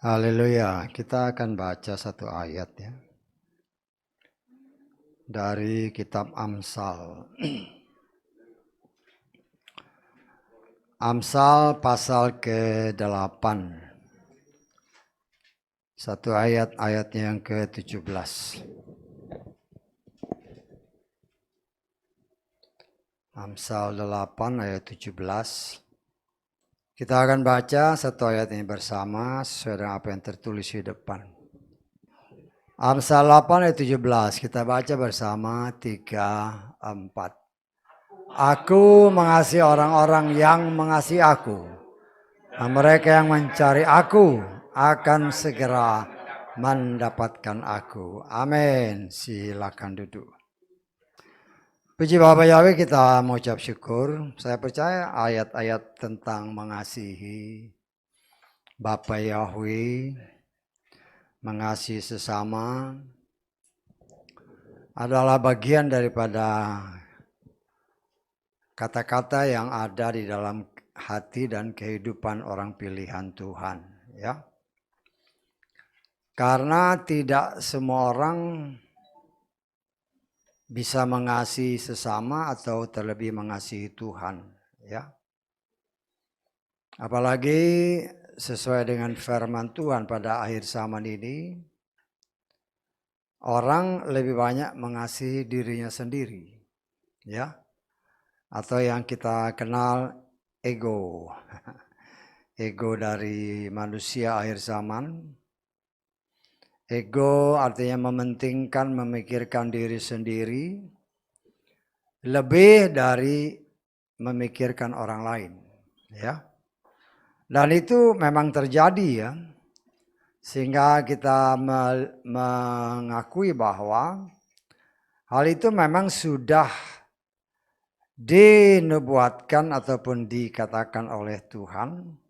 Haleluya, kita akan baca satu ayat ya. Dari kitab Amsal. Amsal pasal ke-8. Satu ayatnya yang ke-17. Amsal 8 ayat 17. Kita akan baca satu ayat ini bersama sesuai dengan apa yang tertulis di depan. Amsal 8 ayat 17, kita baca bersama 3, 4. Aku mengasihi orang-orang yang mengasihi aku. Dan mereka yang mencari aku akan segera mendapatkan aku. Amin. Silakan duduk. Puji Bapa Yahweh, kita mengucap syukur. Saya percaya ayat-ayat tentang mengasihi Bapa Yahweh, mengasihi sesama adalah bagian daripada kata-kata yang ada di dalam hati dan kehidupan orang pilihan Tuhan, ya. Karena tidak semua orang bisa mengasihi sesama atau terlebih mengasihi Tuhan, ya. Apalagi sesuai dengan firman Tuhan pada akhir zaman ini, orang lebih banyak mengasihi dirinya sendiri, ya. Atau yang kita kenal ego. Ego dari manusia akhir zaman. Ego artinya mementingkan, memikirkan diri sendiri lebih dari memikirkan orang lain, ya. Dan itu memang terjadi, ya. Sehingga kita mengakui bahwa hal itu memang sudah dinubuatkan ataupun dikatakan oleh Tuhan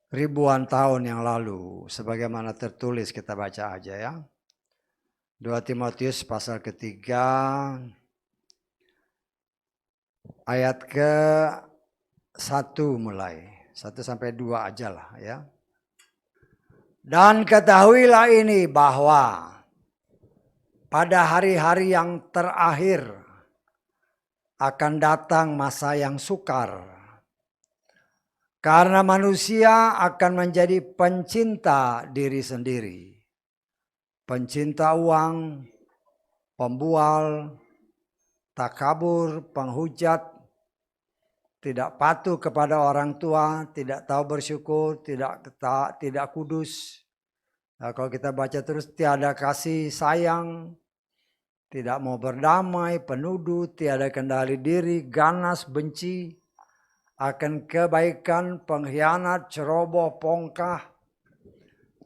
ribuan tahun yang lalu, sebagaimana tertulis, kita baca aja ya. 2 Timotius pasal ke-3 ayat ke-1 mulai. 1 sampai 2 aja lah ya. Dan ketahuilah ini bahwa pada hari-hari yang terakhir akan datang masa yang sukar. Karena manusia akan menjadi pencinta diri sendiri, pencinta uang, pembual, takabur, penghujat, tidak patuh kepada orang tua, tidak tahu bersyukur, tidak kudus. Nah, kalau kita baca terus, tiada kasih sayang, tidak mau berdamai, penuduh, tiada kendali diri, ganas, benci akan kebaikan, pengkhianat, ceroboh, pongkah,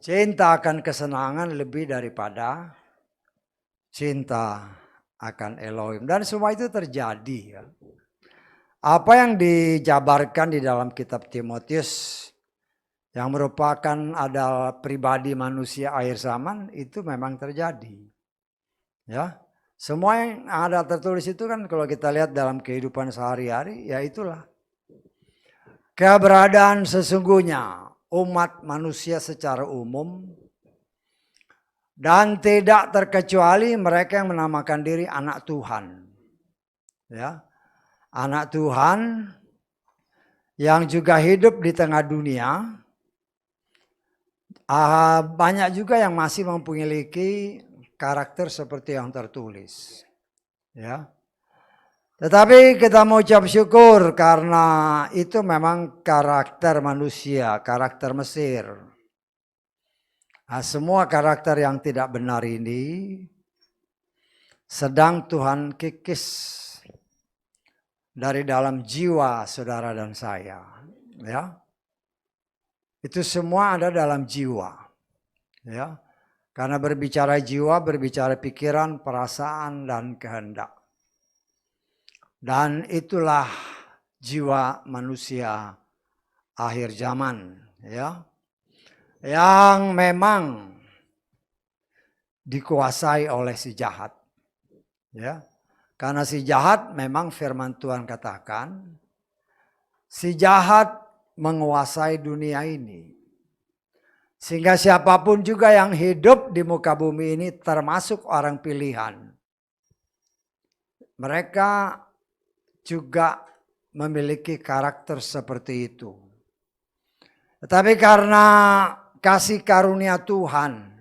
cinta akan kesenangan lebih daripada cinta akan Elohim. Dan semua itu terjadi, ya. Apa yang dijabarkan di dalam kitab Timotius yang merupakan adalah pribadi manusia akhir zaman itu memang terjadi, ya. Semua yang ada tertulis itu kan kalau kita lihat dalam kehidupan sehari-hari, ya itulah keberadaan sesungguhnya umat manusia secara umum, dan tidak terkecuali mereka yang menamakan diri anak Tuhan, ya. Anak Tuhan yang juga hidup di tengah dunia. Banyak juga yang masih memiliki karakter seperti yang tertulis, ya. Tetapi kita mau ucap syukur karena itu memang karakter manusia, karakter Mesir. Nah, semua karakter yang tidak benar ini sedang Tuhan kikis dari dalam jiwa saudara dan saya, ya. Itu semua ada dalam jiwa, ya. Karena berbicara jiwa, berbicara pikiran, perasaan, dan kehendak. Dan itulah jiwa manusia akhir zaman, ya, yang memang dikuasai oleh si jahat, ya. Karena si jahat memang firman Tuhan katakan, si jahat menguasai dunia ini. Sehingga siapapun juga yang hidup di muka bumi ini termasuk orang pilihan. Mereka juga memiliki karakter seperti itu. Tetapi karena kasih karunia Tuhan,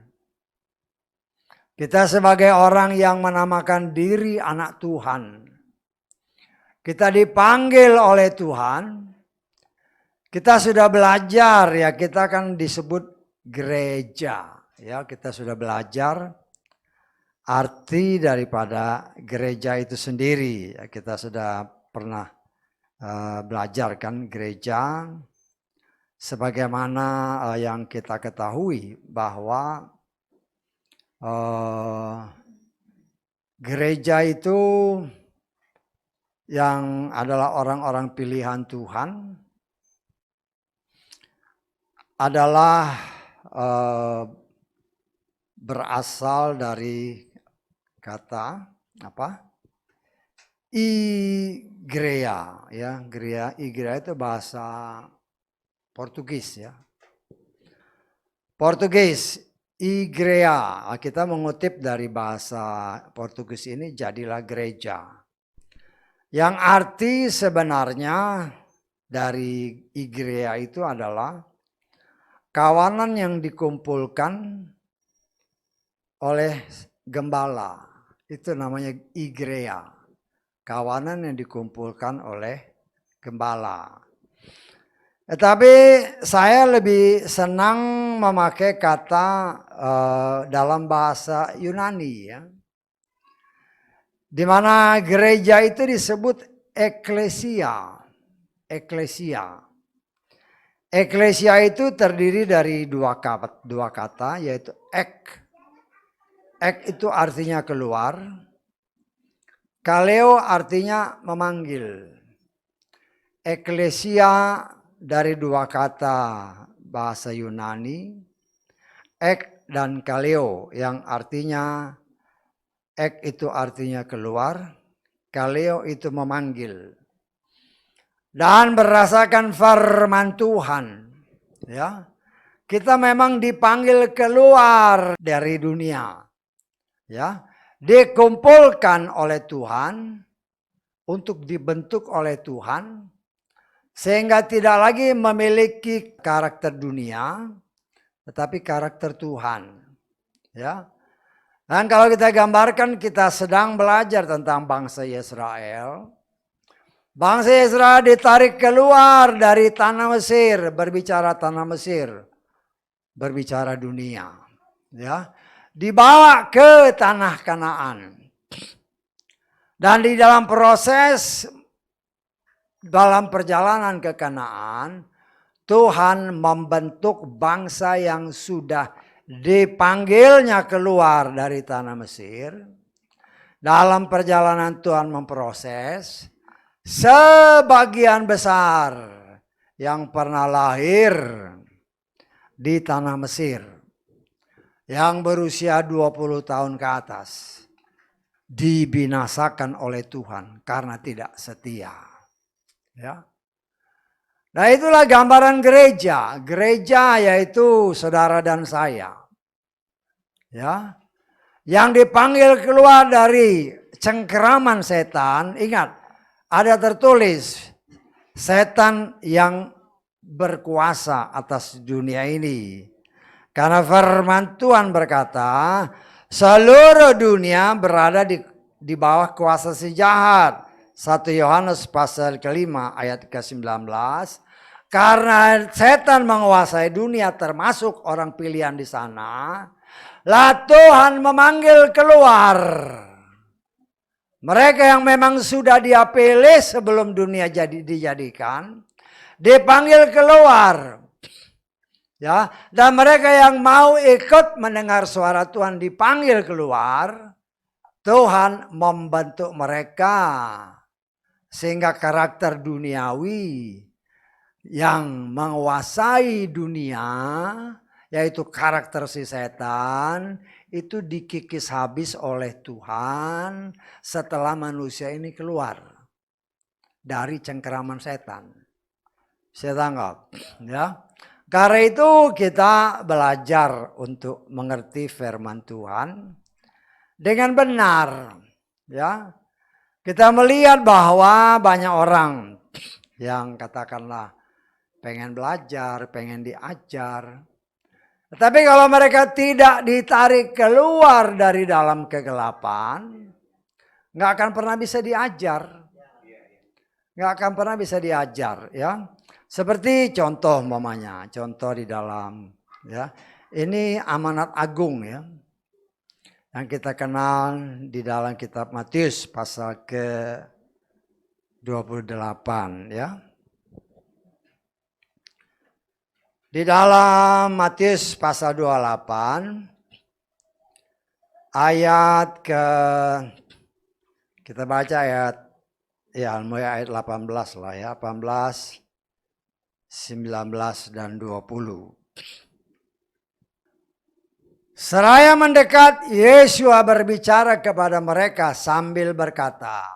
kita sebagai orang yang menamakan diri anak Tuhan, kita dipanggil oleh Tuhan, kita sudah belajar ya, kita kan disebut gereja. Ya, kita sudah belajar arti daripada gereja itu sendiri. Ya, kita sudah pernah belajar kan gereja, sebagaimana yang kita ketahui bahwa gereja itu yang adalah orang-orang pilihan Tuhan adalah berasal dari kata apa? Igreja, ya, igreja itu bahasa Portugis ya. Portugis, igreja. Kita mengutip dari bahasa Portugis ini, jadilah gereja. Yang arti sebenarnya dari igreja itu adalah kawanan yang dikumpulkan oleh gembala. Itu namanya igreja. Kawanan yang dikumpulkan oleh gembala. Tetapi saya lebih senang memakai kata dalam bahasa Yunani ya. Di mana gereja itu disebut eklesia. Eklesia. Eklesia itu terdiri dari dua kata yaitu ek. Ek itu artinya keluar. Kaleo artinya memanggil. Eklesia dari dua kata bahasa Yunani, ek dan kaleo, yang artinya ek itu artinya keluar, kaleo itu memanggil. Dan berdasarkan firman Tuhan, ya, kita memang dipanggil keluar dari dunia, ya, dikumpulkan oleh Tuhan untuk dibentuk oleh Tuhan. Sehingga tidak lagi memiliki karakter dunia, tetapi karakter Tuhan. Ya. Dan kalau kita gambarkan, kita sedang belajar tentang bangsa Israel. Bangsa Israel ditarik keluar dari tanah Mesir, berbicara tanah Mesir, berbicara dunia. Ya. Dibawa ke tanah Kanaan. Dan di dalam proses dalam perjalanan ke Kanaan, Tuhan membentuk bangsa yang sudah dipanggilnya keluar dari tanah Mesir. Dalam perjalanan Tuhan memproses sebagian besar yang pernah lahir di tanah Mesir, yang berusia 20 tahun ke atas, dibinasakan oleh Tuhan karena tidak setia. Ya. Nah itulah gambaran gereja. Gereja yaitu saudara dan saya. Ya. Yang dipanggil keluar dari cengkeraman setan. Ingat, ada tertulis setan yang berkuasa atas dunia ini. Karena firman Tuhan berkata, seluruh dunia berada di bawah kuasa si jahat. 1 Yohanes pasal ke-5 ayat ke-19. Karena setan menguasai dunia termasuk orang pilihan di sana. Lah Tuhan memanggil keluar. Mereka yang memang sudah dia pilih sebelum dunia dijadikan. Dipanggil keluar. Ya, dan mereka yang mau ikut mendengar suara Tuhan dipanggil keluar. Tuhan membentuk mereka. Sehingga karakter duniawi yang menguasai dunia, yaitu karakter si setan, itu dikikis habis oleh Tuhan setelah manusia ini keluar dari cengkeraman setan. Saya tanggap, ya. Karena itu kita belajar untuk mengerti firman Tuhan dengan benar, ya. Kita melihat bahwa banyak orang yang katakanlah pengen belajar, pengen diajar. Tapi kalau mereka tidak ditarik keluar dari dalam kegelapan, nggak akan pernah bisa diajar. Nggak akan pernah bisa diajar, ya. Seperti contoh mamanya, contoh di dalam, ya. Ini amanat agung, ya. Yang kita kenal di dalam kitab Matius pasal ke-28, ya. Di dalam Matius pasal 28 ayat kita baca ayat mulai ayat 18 lah ya, 18, 19 dan 20. Seraya mendekat, Yesus berbicara kepada mereka sambil berkata,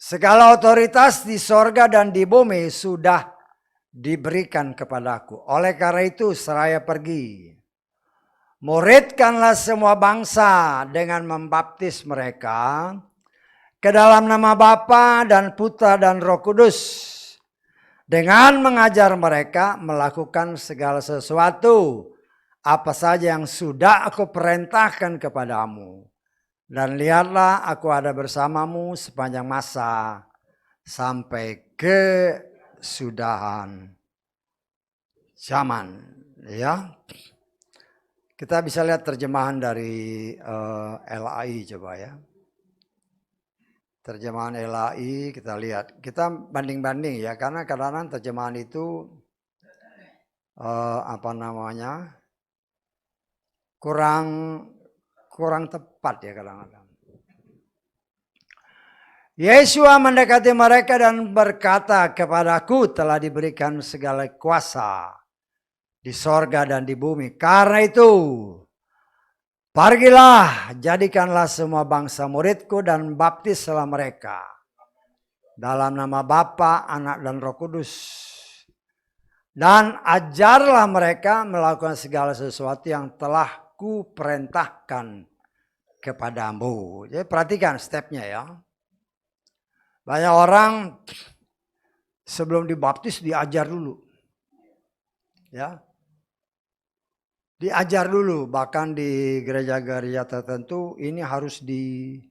segala otoritas di sorga dan di bumi sudah diberikan kepadaku. Oleh karena itu seraya pergi, muridkanlah semua bangsa dengan membaptis mereka ke dalam nama Bapa dan Putra dan Roh Kudus, dengan mengajar mereka melakukan segala sesuatu apa saja yang sudah aku perintahkan kepadamu. Dan lihatlah, aku ada bersamamu sepanjang masa sampai kesudahan zaman, ya. Kita bisa lihat terjemahan dari LAI coba, ya. Terjemahan LAI kita lihat, kita banding-banding, ya, karena kadang-kadang terjemahan itu kurang tepat, ya, kadang-kadang. Yesus mendekati mereka dan berkata, kepadaku telah diberikan segala kuasa di sorga dan di bumi. Karena itu, pergilah, jadikanlah semua bangsa muridku dan baptislah mereka dalam nama Bapa, Anak dan Roh Kudus. Dan ajarlah mereka melakukan segala sesuatu yang telah kuperintahkan kepadamu. Jadi perhatikan stepnya, ya. Banyak orang sebelum dibaptis diajar dulu, ya. Diajar dulu, bahkan di gereja-gereja tertentu ini harus dengan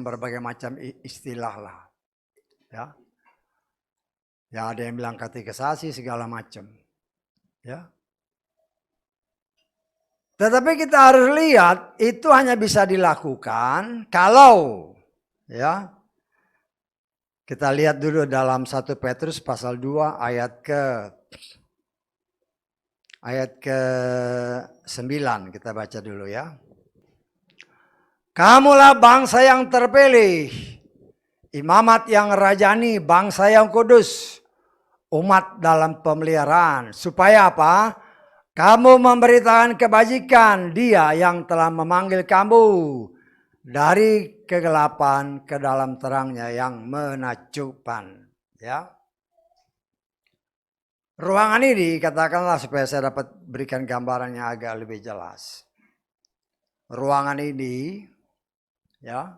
berbagai macam istilah lah, ya. Ya, ada yang bilang katekisasi segala macam, ya. Tetapi kita harus lihat itu hanya bisa dilakukan kalau, ya, kita lihat dulu dalam 1 Petrus pasal 2 ayat ke-9 kita baca dulu, ya. Kamulah bangsa yang terpilih, imamat yang rajani, bangsa yang kudus, umat dalam pemeliharaan. Supaya apa? Kamu memberitakan kebajikan Dia yang telah memanggil kamu dari kegelapan ke dalam terangnya yang menakjubkan, ya. Ruangan ini katakanlah supaya saya dapat berikan gambaran yang agak lebih jelas. Ruangan ini, ya,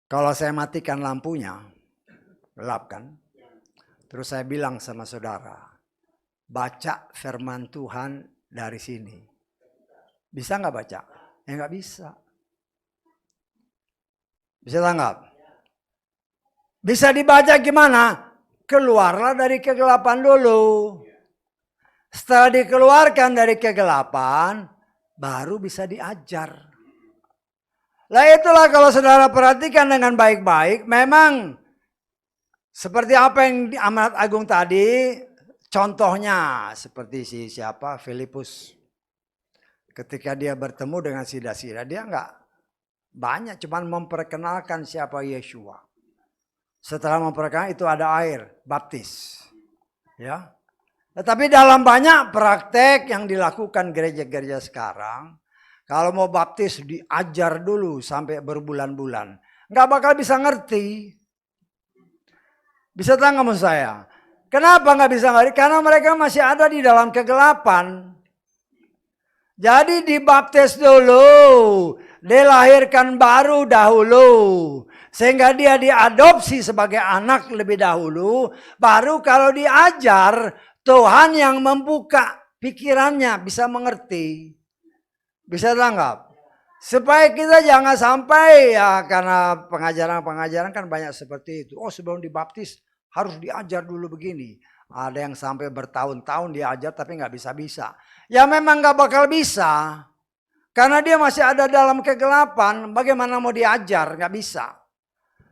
kalau saya matikan lampunya, gelap kan? Terus saya bilang sama saudara, baca firman Tuhan dari sini. Bisa nggak baca? Ya nggak bisa. Bisa tanggap? Bisa dibaca gimana? Keluarlah dari kegelapan dulu. Setelah dikeluarkan dari kegelapan, baru bisa diajar. Lah itulah kalau saudara perhatikan dengan baik-baik, memang seperti apa yang di amanat agung tadi, contohnya seperti siapa? Filipus. Ketika dia bertemu dengan sida-sida, dia nggak banyak, cuman memperkenalkan siapa Yeshua. Setelah memperkenalkan itu ada air, baptis. Ya. Tetapi dalam banyak praktek yang dilakukan gereja-gereja sekarang, kalau mau baptis diajar dulu sampai berbulan-bulan. Nggak bakal bisa ngerti. Bisa tahu maksud saya? Kenapa nggak bisa ngerti? Karena mereka masih ada di dalam kegelapan. Jadi dibaptis dulu, dilahirkan baru dahulu. Sehingga dia diadopsi sebagai anak lebih dahulu. Baru kalau diajar, Tuhan yang membuka pikirannya bisa mengerti. Bisa tanggap? Supaya kita jangan sampai ya karena pengajaran-pengajaran kan banyak seperti itu. Oh sebelum dibaptis harus diajar dulu begini. Ada yang sampai bertahun-tahun diajar tapi nggak bisa-bisa. Ya memang nggak bakal bisa. Karena dia masih ada dalam kegelapan. Bagaimana mau diajar? Nggak bisa.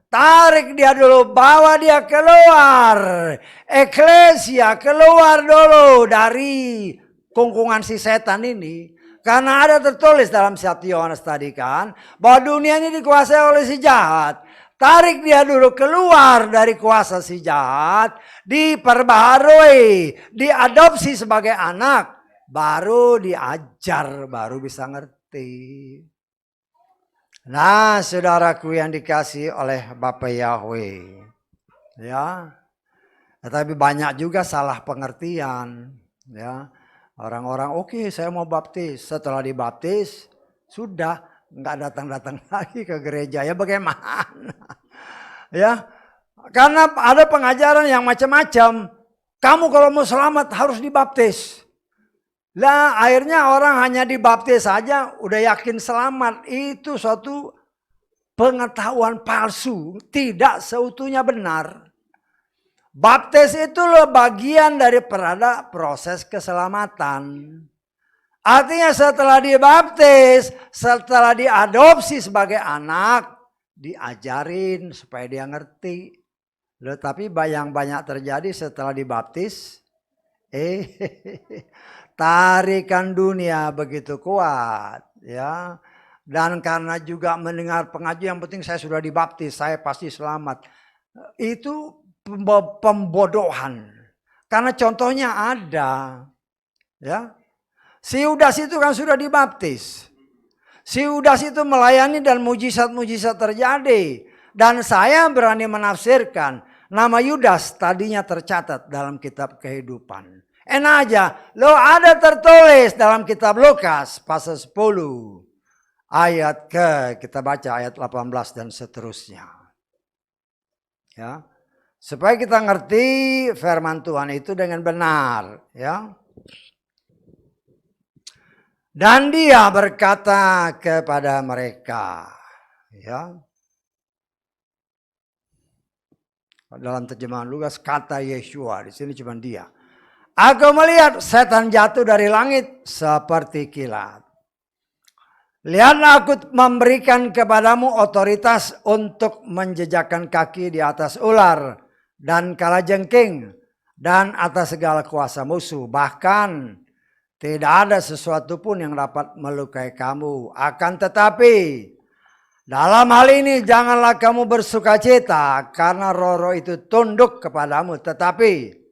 Tarik dia dulu, bawa dia keluar. Eklesia keluar dulu dari kungkungan si setan ini. Karena ada tertulis dalam 1 Yohanes tadi kan. Bahwa dunia ini dikuasai oleh si jahat. Tarik dia dulu keluar dari kuasa si jahat. Diperbaharui. Diadopsi sebagai anak. Baru diajar, baru bisa ngerti. Nah, saudaraku yang dikasih oleh Bapa Yahweh. Ya. Tetapi banyak juga salah pengertian. Ya. Orang-orang oke, saya mau baptis. Setelah dibaptis, sudah nggak datang-datang lagi ke gereja. Ya bagaimana? Ya. Karena ada pengajaran yang macam-macam. Kamu kalau mau selamat harus dibaptis. Lah akhirnya orang hanya dibaptis saja udah yakin selamat. Itu suatu pengetahuan palsu. Tidak seutuhnya benar. Baptis itu loh bagian daripada proses keselamatan. Artinya setelah dibaptis, setelah diadopsi sebagai anak, diajarin supaya dia ngerti. Loh, tapi yang banyak terjadi setelah dibaptis, tarikan dunia begitu kuat, ya. Dan karena juga mendengar pengajian, yang penting saya sudah dibaptis, saya pasti selamat. Itu pembodohan. Karena contohnya ada, ya. Si Yudas itu kan sudah dibaptis. Si Yudas itu melayani dan mujizat-mujizat terjadi. Dan saya berani menafsirkan nama Yudas tadinya tercatat dalam kitab kehidupan. Enak aja, lo ada tertulis dalam kitab Lukas pasal 10 ayat kita baca ayat 18 dan seterusnya. Ya. Supaya kita ngerti firman Tuhan itu dengan benar, ya. Dan dia berkata kepada mereka, ya. Dalam terjemahan Lukas kata Yeshua, di sini cuma dia. Aku melihat setan jatuh dari langit seperti kilat. Lihatlah aku memberikan kepadamu otoritas untuk menjejakkan kaki di atas ular dan kalajengking dan atas segala kuasa musuh. Bahkan tidak ada sesuatu pun yang dapat melukai kamu. Akan tetapi dalam hal ini janganlah kamu bersukacita karena roh-roh itu tunduk kepadamu. Tetapi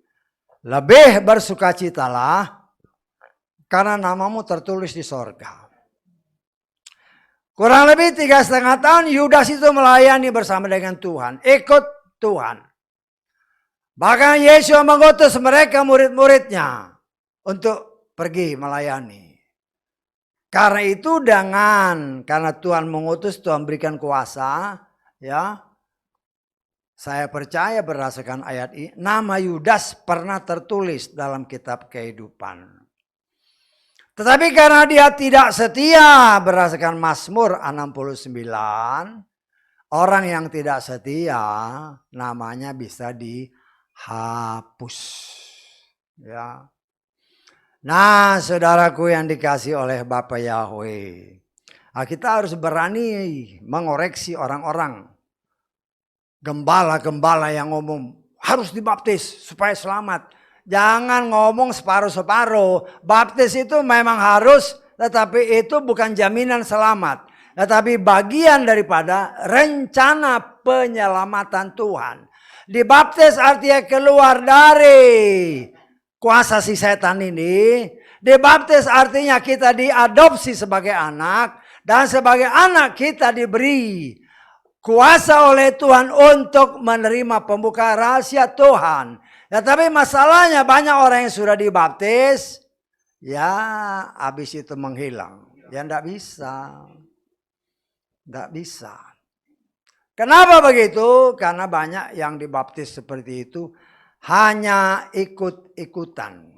lebih bersukacitalah karena namamu tertulis di sorga. Kurang lebih 3,5 tahun Yudas itu melayani bersama dengan Tuhan. Ikut Tuhan. Bahkan Yesus mengutus mereka murid-muridnya untuk pergi melayani. Karena itu karena Tuhan mengutus, Tuhan berikan kuasa. Ya. Saya percaya berdasarkan ayat ini, nama Yudas pernah tertulis dalam kitab kehidupan. Tetapi karena dia tidak setia berdasarkan Mazmur 69, orang yang tidak setia namanya bisa dihapus. Ya. Nah, saudaraku yang dikasih oleh Bapa Yahweh, kita harus berani mengoreksi orang-orang. Gembala-gembala yang ngomong harus dibaptis supaya selamat. Jangan ngomong separuh-separuh. Baptis itu memang harus, tetapi itu bukan jaminan selamat. Tetapi bagian daripada rencana penyelamatan Tuhan. Dibaptis artinya keluar dari kuasa si setan ini. Dibaptis artinya kita diadopsi sebagai anak. Dan sebagai anak kita diberi kuasa oleh Tuhan untuk menerima pembuka rahasia Tuhan. Ya, tapi masalahnya banyak orang yang sudah dibaptis, ya habis itu menghilang. Ya enggak bisa. Enggak bisa. Kenapa begitu? Karena banyak yang dibaptis seperti itu hanya ikut-ikutan.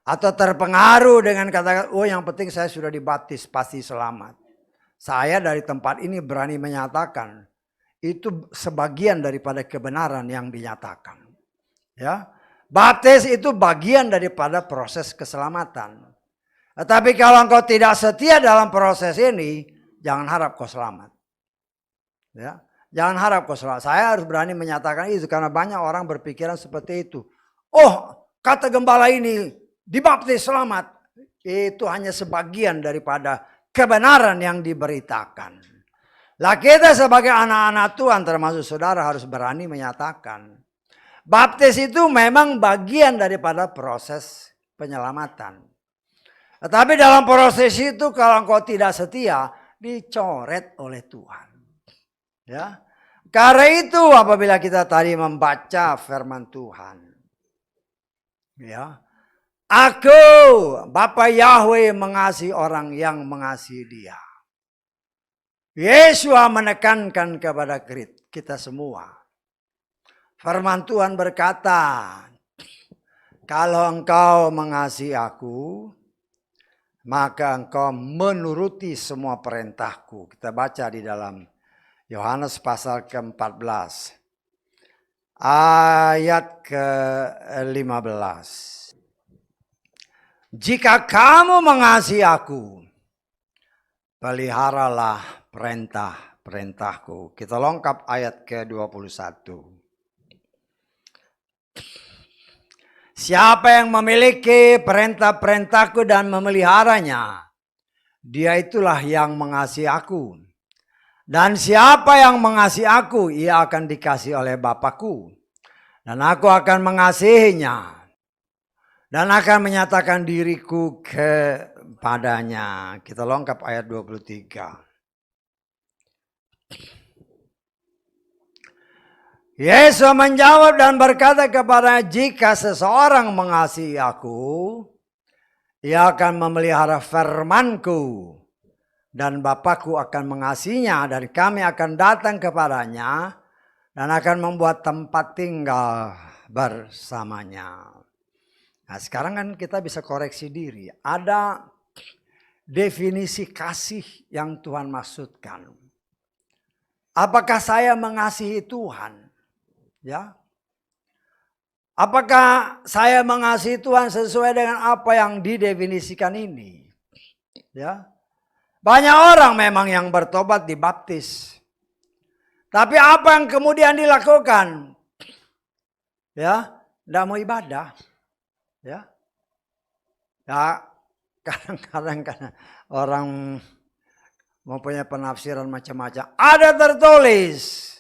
Atau terpengaruh dengan kata-kata, oh yang penting saya sudah dibaptis pasti selamat. Saya dari tempat ini berani menyatakan, itu sebagian daripada kebenaran yang dinyatakan. Ya, baptis itu bagian daripada proses keselamatan. Tetapi kalau engkau tidak setia dalam proses ini, jangan harap kau selamat. Ya, jangan harap kau selamat. Saya harus berani menyatakan itu karena banyak orang berpikiran seperti itu. Oh, kata gembala ini dibaptis selamat. Itu hanya sebagian daripada kebenaran yang diberitakan. Lah kita sebagai anak-anak Tuhan termasuk saudara harus berani menyatakan. Baptis itu memang bagian daripada proses penyelamatan. Tetapi dalam proses itu kalau engkau tidak setia, dicoret oleh Tuhan. Ya. Karena itu apabila kita tadi membaca firman Tuhan. Ya. Aku, Bapa Yahweh mengasihi orang yang mengasihi dia. Yesus menekankan kepada kita semua. Firman Tuhan berkata, kalau engkau mengasihi aku, maka engkau menuruti semua perintahku. Kita baca di dalam Yohanes pasal ke-14. Ayat ke-15. Jika kamu mengasihi aku, peliharalah perintah-perintahku. Kita lengkap ayat ke-21. Siapa yang memiliki perintah-perintahku dan memeliharanya, dia itulah yang mengasihi aku. Dan siapa yang mengasihi aku, ia akan dikasihi oleh Bapakku. Dan aku akan mengasihinya. Dan akan menyatakan diriku kepadanya. Kita lengkap ayat 23. Yesus menjawab dan berkata kepada, jika seseorang mengasihi aku, ia akan memelihara firman-Ku. Dan Bapakku akan mengasihinya dan kami akan datang kepadanya dan akan membuat tempat tinggal bersamanya. Nah sekarang kan kita bisa koreksi diri. Ada definisi kasih yang Tuhan maksudkan. Apakah saya mengasihi Tuhan? Ya. Apakah saya mengasihi Tuhan sesuai dengan apa yang didefinisikan ini? Ya. Banyak orang memang yang bertobat dibaptis. Tapi apa yang kemudian dilakukan? Ya, tidak mau ibadah. Ya, kadang-kadang orang mempunyai penafsiran macam-macam. Ada tertulis,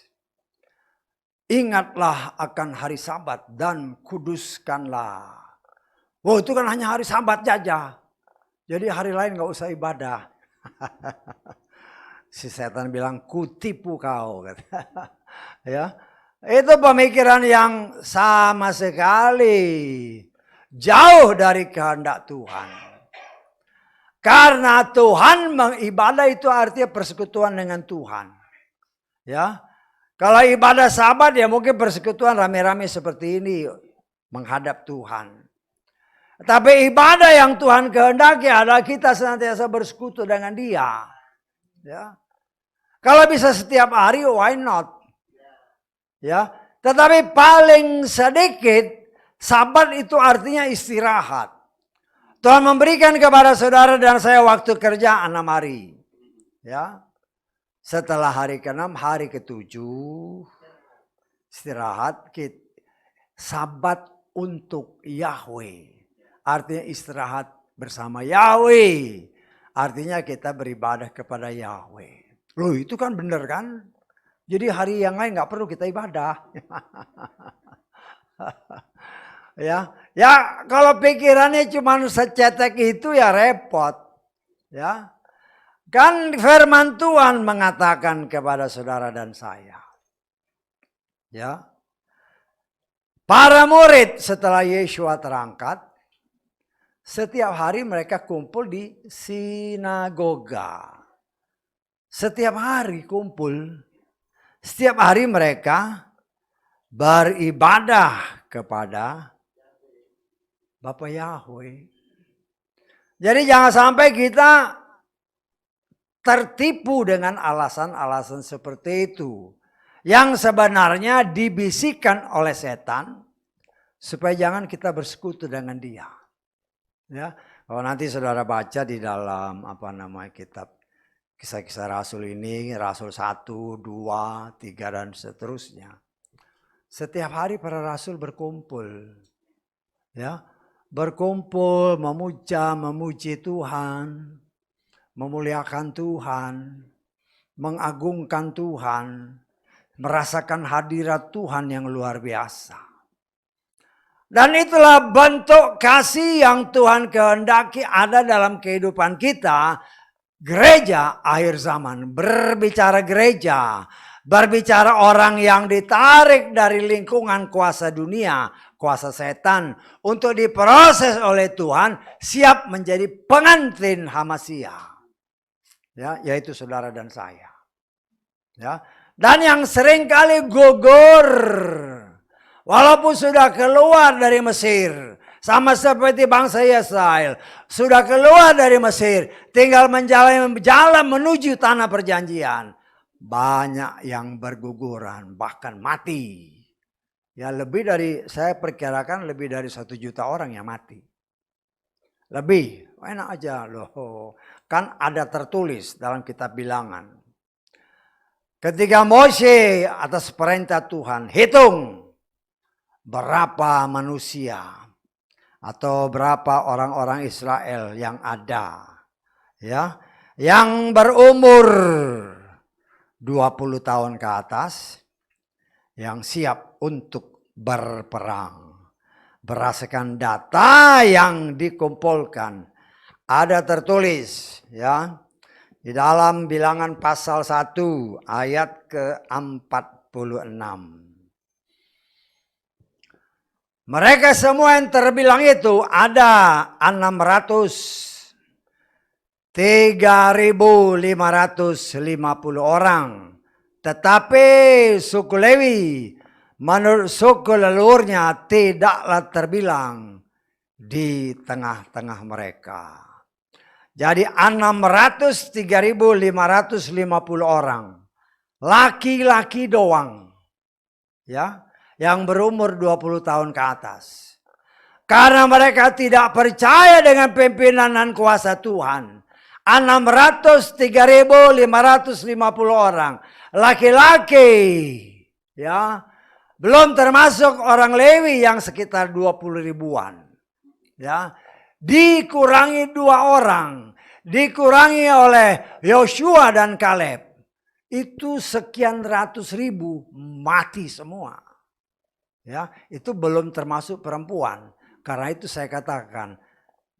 ingatlah akan hari Sabat dan kuduskanlah. Oh itu kan hanya hari Sabat saja. Jadi hari lain nggak usah ibadah. Si setan bilang kutipu kau. Ya, itu pemikiran yang sama sekali jauh dari kehendak Tuhan. Karena Tuhan mengibadah itu artinya persekutuan dengan Tuhan. Ya. Kalau ibadah Sabat ya mungkin persekutuan rame-rame seperti ini menghadap Tuhan. Tapi ibadah yang Tuhan kehendaki adalah kita senantiasa bersekutu dengan Dia. Ya. Kalau bisa setiap hari why not? Ya. Tetapi paling sedikit Sabat itu artinya istirahat. Tuhan memberikan kepada saudara dan saya waktu kerja 6 hari. Ya. Setelah hari ke-6, hari ke-7 istirahat. Sabat untuk Yahweh. Artinya istirahat bersama Yahweh. Artinya kita beribadah kepada Yahweh. Loh itu kan benar kan? Jadi hari yang lain nggak perlu kita ibadah. Ya kalau pikirannya cuma secetek itu ya repot. Ya, kan firman Tuhan mengatakan kepada saudara dan saya. Ya, para murid setelah Yesua terangkat, setiap hari mereka kumpul di sinagoga. Setiap hari kumpul. Setiap hari mereka beribadah kepada Bapa Yahweh. Jadi jangan sampai kita tertipu dengan alasan-alasan seperti itu. Yang sebenarnya dibisikkan oleh setan supaya jangan kita bersekutu dengan dia. Ya, kalau nanti saudara baca di dalam kitab Kisah-Kisah Rasul ini, Rasul 1, 2, 3 dan seterusnya. Setiap hari para rasul berkumpul. Ya, berkumpul memuja, memuji Tuhan, memuliakan Tuhan, mengagungkan Tuhan, merasakan hadirat Tuhan yang luar biasa. Dan itulah bentuk kasih yang Tuhan kehendaki ada dalam kehidupan kita. Gereja akhir zaman, berbicara gereja, berbicara orang yang ditarik dari lingkungan kuasa dunia, kuasa setan, untuk diproses oleh Tuhan, siap menjadi pengantin Hamasia. Ya, yaitu saudara dan saya. Ya, dan yang seringkali gugur, walaupun sudah keluar dari Mesir, sama seperti bangsa Israel, sudah keluar dari Mesir, tinggal menjalani jalan menuju tanah perjanjian. Banyak yang berguguran, bahkan mati. Ya saya perkirakan lebih dari 1 juta orang yang mati. Lebih, enak aja loh. Kan ada tertulis dalam kitab Bilangan. Ketika Mose atas perintah Tuhan, hitung berapa manusia atau berapa orang-orang Israel yang ada, ya, yang berumur 20 tahun ke atas, yang siap untuk berperang. Berdasarkan data yang dikumpulkan, ada tertulis, ya, di dalam Bilangan pasal 1 ayat ke-46. Mereka semua yang terbilang itu ada 3.550 orang. Tetapi suku Lewi menurut suku leluhurnya tidaklah terbilang di tengah-tengah mereka. Jadi 3.550 orang. Laki-laki doang. Ya, yang berumur 20 tahun ke atas. Karena mereka tidak percaya dengan pimpinan dan kuasa Tuhan. 3.550 orang. Laki-laki. Ya, belum termasuk orang Lewi yang sekitar 20 ribuan. Ya, dikurangi 2 orang. Dikurangi oleh Yosua dan Kaleb. Itu sekian ratus ribu mati semua. Ya, itu belum termasuk perempuan. Karena itu saya katakan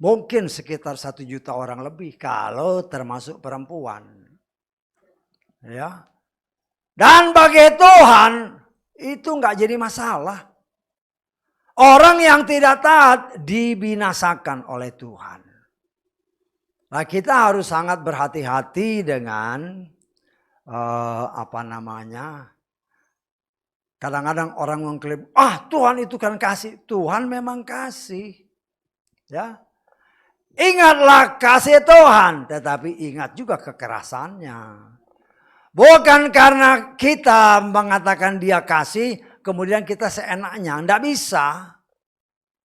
mungkin sekitar 1 juta orang lebih kalau termasuk perempuan. Ya. Dan bagi Tuhan itu nggak jadi masalah. Orang yang tidak taat dibinasakan oleh Tuhan. Nah, kita harus sangat berhati-hati dengan kadang-kadang orang mengklaim, Tuhan itu kan kasih. Tuhan memang kasih. Ya. Ingatlah kasih Tuhan, tetapi ingat juga kekerasannya. Bukan karena kita mengatakan dia kasih, kemudian kita seenaknya. Nggak bisa.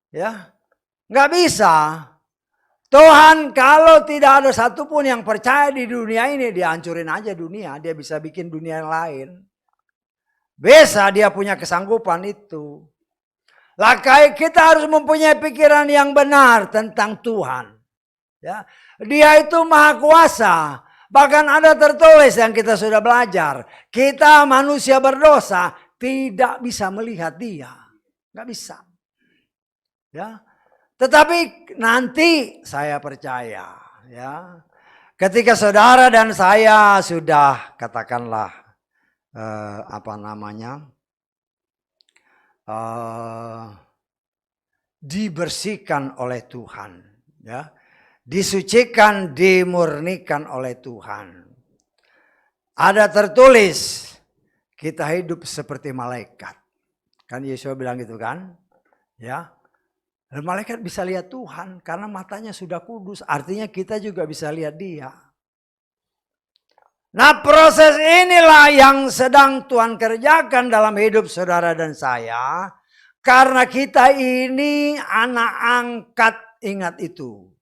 Ya. Nggak bisa. Tuhan kalau tidak ada satupun yang percaya di dunia ini, dia hancurin aja dunia. Dia bisa bikin dunia yang lain. Bisa dia punya kesanggupan itu. Lakai kita harus mempunyai pikiran yang benar tentang Tuhan. Ya, dia itu maha kuasa. Bahkan ada tertulis yang kita sudah belajar. Kita manusia berdosa tidak bisa melihat dia. Nggak bisa. Ya. Tetapi nanti saya percaya. Ya. Ketika saudara dan saya sudah katakanlah dibersihkan oleh Tuhan. Ya. Disucikan, dimurnikan oleh Tuhan. Ada tertulis, kita hidup seperti malaikat. Kan Yesus bilang gitu kan? Ya. Dan malaikat bisa lihat Tuhan karena matanya sudah kudus. Artinya kita juga bisa lihat dia. Nah, proses inilah yang sedang Tuhan kerjakan dalam hidup saudara dan saya. Karena kita ini anak angkat, ingat itu.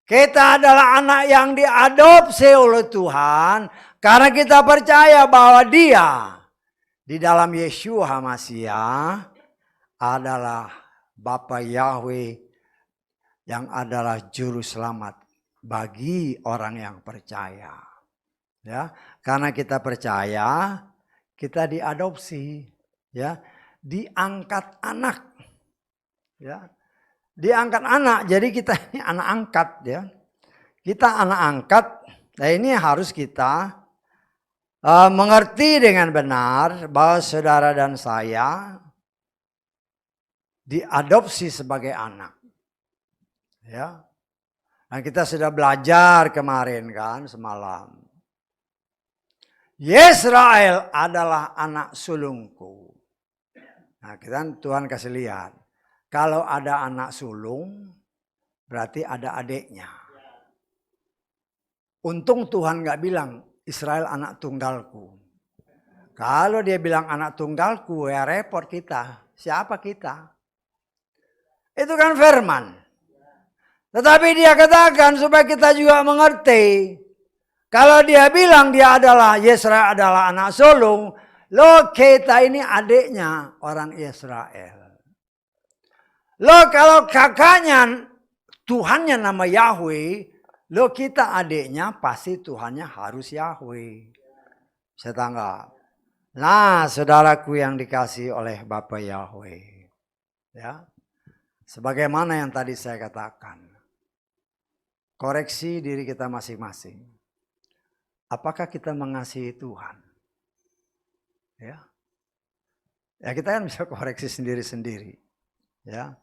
Kita adalah anak yang diadopsi oleh Tuhan karena kita percaya bahwa Dia di dalam Yeshua HaMashiach adalah Bapa Yahweh yang adalah juru selamat bagi orang yang percaya. Ya, karena kita percaya, kita diadopsi, ya, diangkat anak. Ya. Diangkat anak, jadi kita ini anak angkat ya. Kita anak angkat, nah ini harus kita mengerti dengan benar bahwa saudara dan saya diadopsi sebagai anak. Ya. Nah kita sudah belajar kemarin kan semalam. Yesrael adalah anak sulungku. Nah kita Tuhan kasih lihat. Kalau ada anak sulung, berarti ada adiknya. Untung Tuhan gak bilang, Israel anak tunggalku. Kalau dia bilang anak tunggalku, ya repot kita. Siapa kita? Itu kan firman. Tetapi dia katakan supaya kita juga mengerti. Kalau dia bilang dia adalah, Yesrael adalah anak sulung, lo kita ini adiknya orang Israel. Lo kalau kakaknya Tuhannya nama Yahweh, lo kita adiknya pasti Tuhannya harus Yahweh. Saya tanggap. Nah saudaraku yang dikasih oleh Bapa Yahweh. Ya. Sebagaimana yang tadi saya katakan. Koreksi diri kita masing-masing. Apakah kita mengasihi Tuhan? Ya. Ya kita kan bisa koreksi sendiri-sendiri. Ya.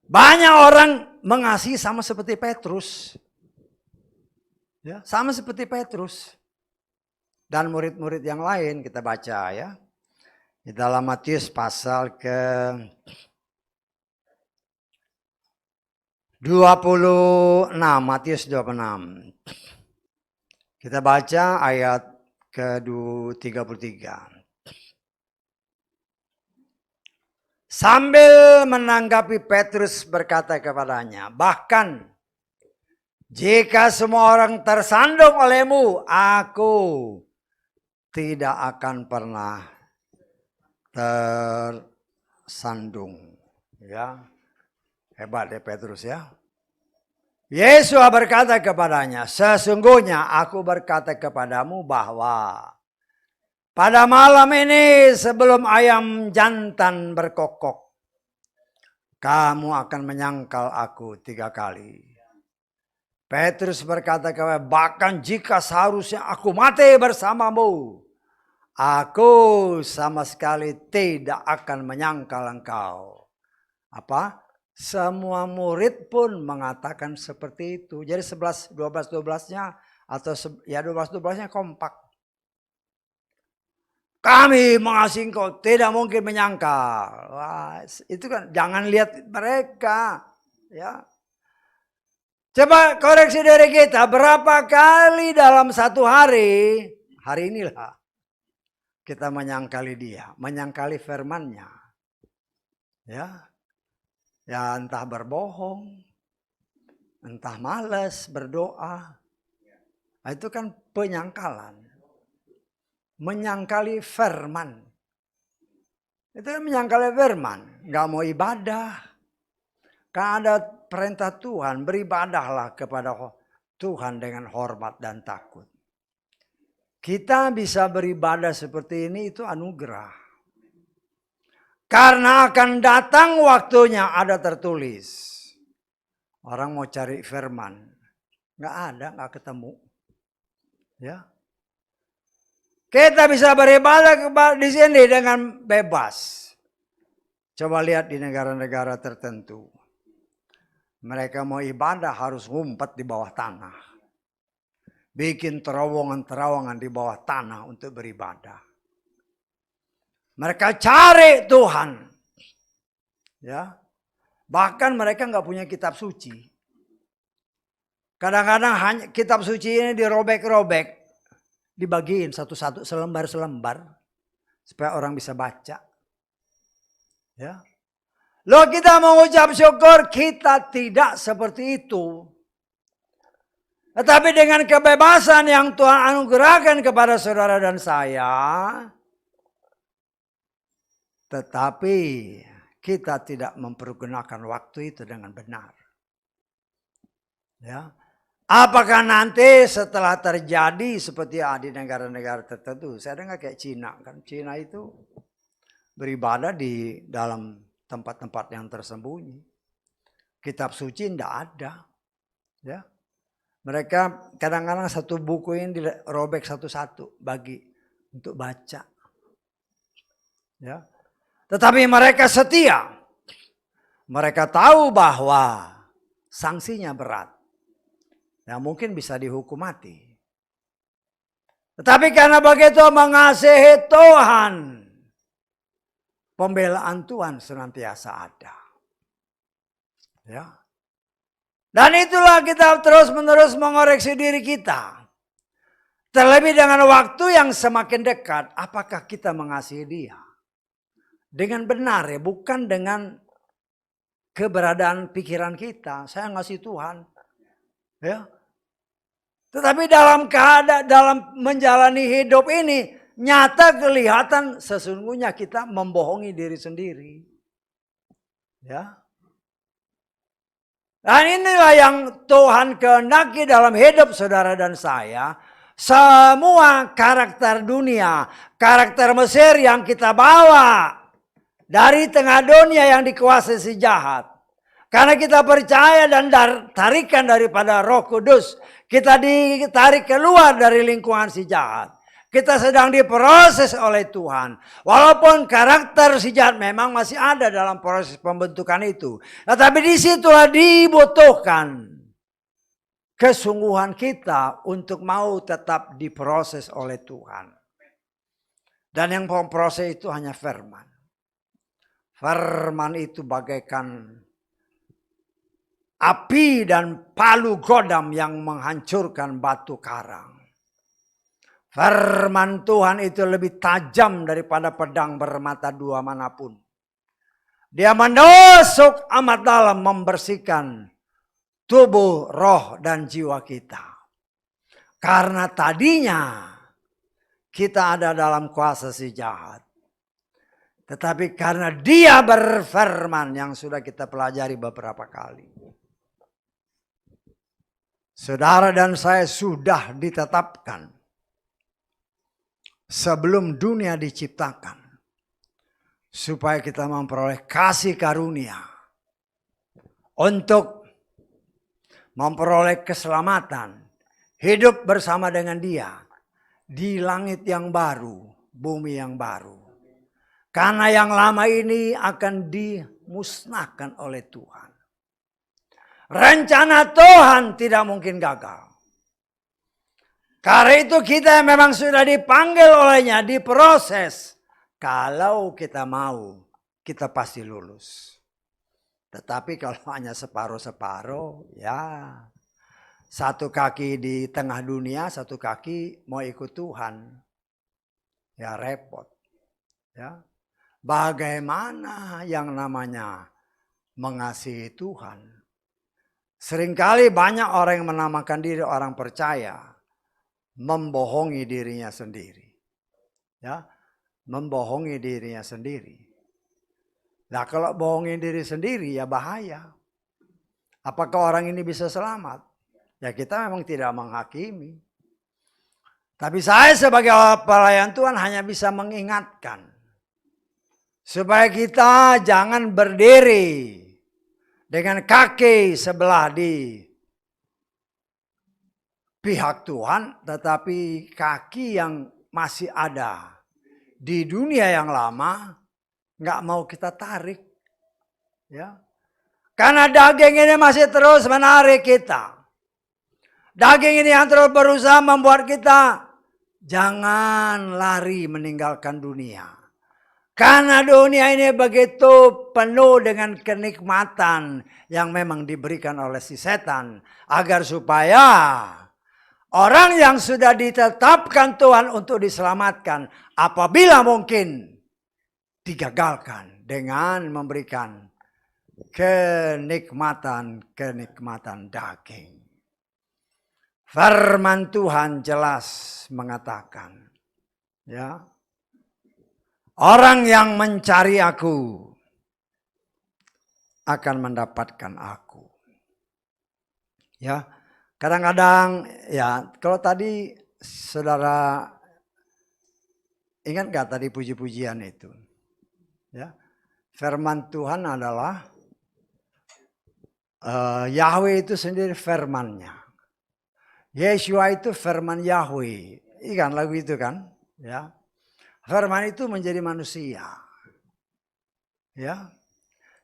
Banyak orang mengasihi sama seperti Petrus. Ya, sama seperti Petrus. Dan murid-murid yang lain kita baca ya. Di dalam Matius pasal ke 26, Matius 26. Kita baca ayat ke 33. Sambil menanggapi Petrus berkata kepadanya, bahkan jika semua orang tersandung olehmu, aku tidak akan pernah tersandung. Ya, hebat ya Petrus ya. Yesus berkata kepadanya, sesungguhnya aku berkata kepadamu bahwa pada malam ini sebelum ayam jantan berkokok, kamu akan menyangkal aku 3 kali. Petrus berkata kepada, bahkan jika seharusnya aku mati bersamamu, aku sama sekali tidak akan menyangkal engkau. Apa? Semua murid pun mengatakan seperti itu. Jadi 12-nya atau ya 12-nya kompak. Kami mengasihi engkau, tidak mungkin menyangkal. Wah, itu kan jangan lihat mereka. Ya. Coba koreksi dari kita, berapa kali dalam satu hari inilah kita menyangkali dia, menyangkali firman-Nya. Ya. Ya entah berbohong, entah malas berdoa. Nah, itu kan penyangkalan. Menyangkali firman. Itu kan menyangkali firman. Gak mau ibadah. Kan ada perintah Tuhan, beribadahlah kepada Tuhan dengan hormat dan takut. Kita bisa beribadah seperti ini itu anugerah. Karena akan datang waktunya, ada tertulis. Orang mau cari firman, nggak ada, nggak ketemu. Ya, kita bisa beribadah di sini dengan bebas. Coba lihat di negara-negara tertentu. Mereka mau ibadah harus ngumpet di bawah tanah. Bikin terowongan-terowongan di bawah tanah untuk beribadah. Mereka cari Tuhan. Ya, bahkan mereka nggak punya kitab suci. Kadang-kadang hanya kitab suci ini dirobek-robek, dibagiin satu-satu, selembar-selembar, supaya orang bisa baca. Ya, loh kita mengucap syukur, kita tidak seperti itu. Tetapi dengan kebebasan yang Tuhan anugerahkan kepada saudara dan saya, tetapi kita tidak mempergunakan waktu itu dengan benar. Ya, apakah nanti setelah terjadi seperti di negara-negara tertentu, saya dengar kayak Cina kan, Cina itu beribadah di dalam tempat-tempat yang tersembunyi. Kitab suci tidak ada. Ya, mereka kadang-kadang satu buku ini dirobek satu-satu bagi untuk baca. Ya, tetapi mereka setia. Mereka tahu bahwa sanksinya berat. Ya, mungkin bisa dihukum mati. Tetapi karena begitu mengasihi Tuhan, pembelaan Tuhan senantiasa ada. Ya. Dan itulah kita terus-menerus mengoreksi diri kita. Terlebih dengan waktu yang semakin dekat, apakah kita mengasihi Dia? Dengan benar ya, bukan dengan keberadaan pikiran kita. Saya ngasihi Tuhan. Ya. Tetapi dalam menjalani hidup ini, nyata kelihatan sesungguhnya kita membohongi diri sendiri. Ya. Dan inilah yang Tuhan kehendaki dalam hidup saudara dan saya. Semua karakter dunia, karakter Mesir yang kita bawa dari tengah dunia yang dikuasai si jahat. Karena kita percaya dan tarikan daripada Roh Kudus, kita ditarik keluar dari lingkungan si jahat. Kita sedang diproses oleh Tuhan. Walaupun karakter si jahat memang masih ada dalam proses pembentukan itu. Tetapi disitulah dibutuhkan kesungguhan kita untuk mau tetap diproses oleh Tuhan. Dan yang memproses itu hanya firman. Firman itu bagaikan api dan palu godam yang menghancurkan batu karang. Firman Tuhan itu lebih tajam daripada pedang bermata dua manapun. Dia menusuk amat dalam, membersihkan tubuh, roh, dan jiwa kita. Karena tadinya kita ada dalam kuasa si jahat. Tetapi karena Dia berfirman yang sudah kita pelajari beberapa kali. Saudara dan saya sudah ditetapkan sebelum dunia diciptakan. Supaya kita memperoleh kasih karunia. Untuk memperoleh keselamatan. Hidup bersama dengan Dia. Di langit yang baru, bumi yang baru. Karena yang lama ini akan dimusnahkan oleh Tuhan. Rencana Tuhan tidak mungkin gagal. Karena itu kita memang sudah dipanggil olehnya, diproses. Kalau kita mau, kita pasti lulus. Tetapi kalau hanya separuh-separuh, ya satu kaki di tengah dunia, satu kaki mau ikut Tuhan. Ya repot. Ya. Bagaimana yang namanya mengasihi Tuhan? Seringkali banyak orang yang menamakan diri orang percaya. Membohongi dirinya sendiri. Ya, membohongi dirinya sendiri. Nah, kalau bohongi diri sendiri ya bahaya. Apakah orang ini bisa selamat? Ya kita memang tidak menghakimi. Tapi saya sebagai pelayan Tuhan hanya bisa mengingatkan. Supaya kita jangan berdiri dengan kaki sebelah di pihak Tuhan. Tetapi kaki yang masih ada di dunia yang lama nggak mau kita tarik. Ya. Karena daging ini masih terus menarik kita. Daging ini yang terus berusaha membuat kita jangan lari meninggalkan dunia. Karena dunia ini begitu penuh dengan kenikmatan yang memang diberikan oleh si setan. Agar supaya orang yang sudah ditetapkan Tuhan untuk diselamatkan apabila mungkin digagalkan dengan memberikan kenikmatan daging. Firman Tuhan jelas mengatakan, ya, orang yang mencari aku akan mendapatkan aku. Ya, kadang-kadang ya kalau tadi saudara ingat gak tadi puji-pujian itu? Ya, firman Tuhan adalah Yahweh itu sendiri firman-Nya. Yeshua itu firman Yahweh. Ikan lagu itu kan? Ya. Firman itu menjadi manusia. Ya.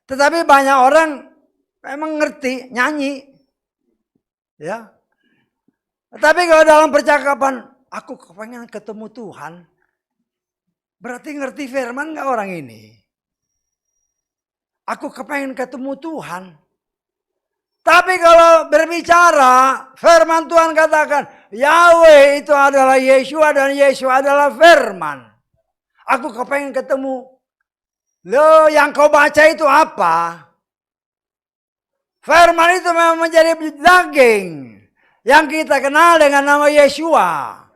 Tetapi banyak orang memang ngerti nyanyi. Ya. Tapi kalau dalam percakapan aku kepengen ketemu Tuhan. Berarti ngerti firman enggak orang ini? Aku kepengen ketemu Tuhan. Tapi kalau berbicara, firman Tuhan katakan, Yahweh itu adalah Yeshua dan Yeshua adalah firman. Aku kepengen ketemu. Loh, yang kau baca itu apa? Firman itu memang menjadi daging yang kita kenal dengan nama Yeshua.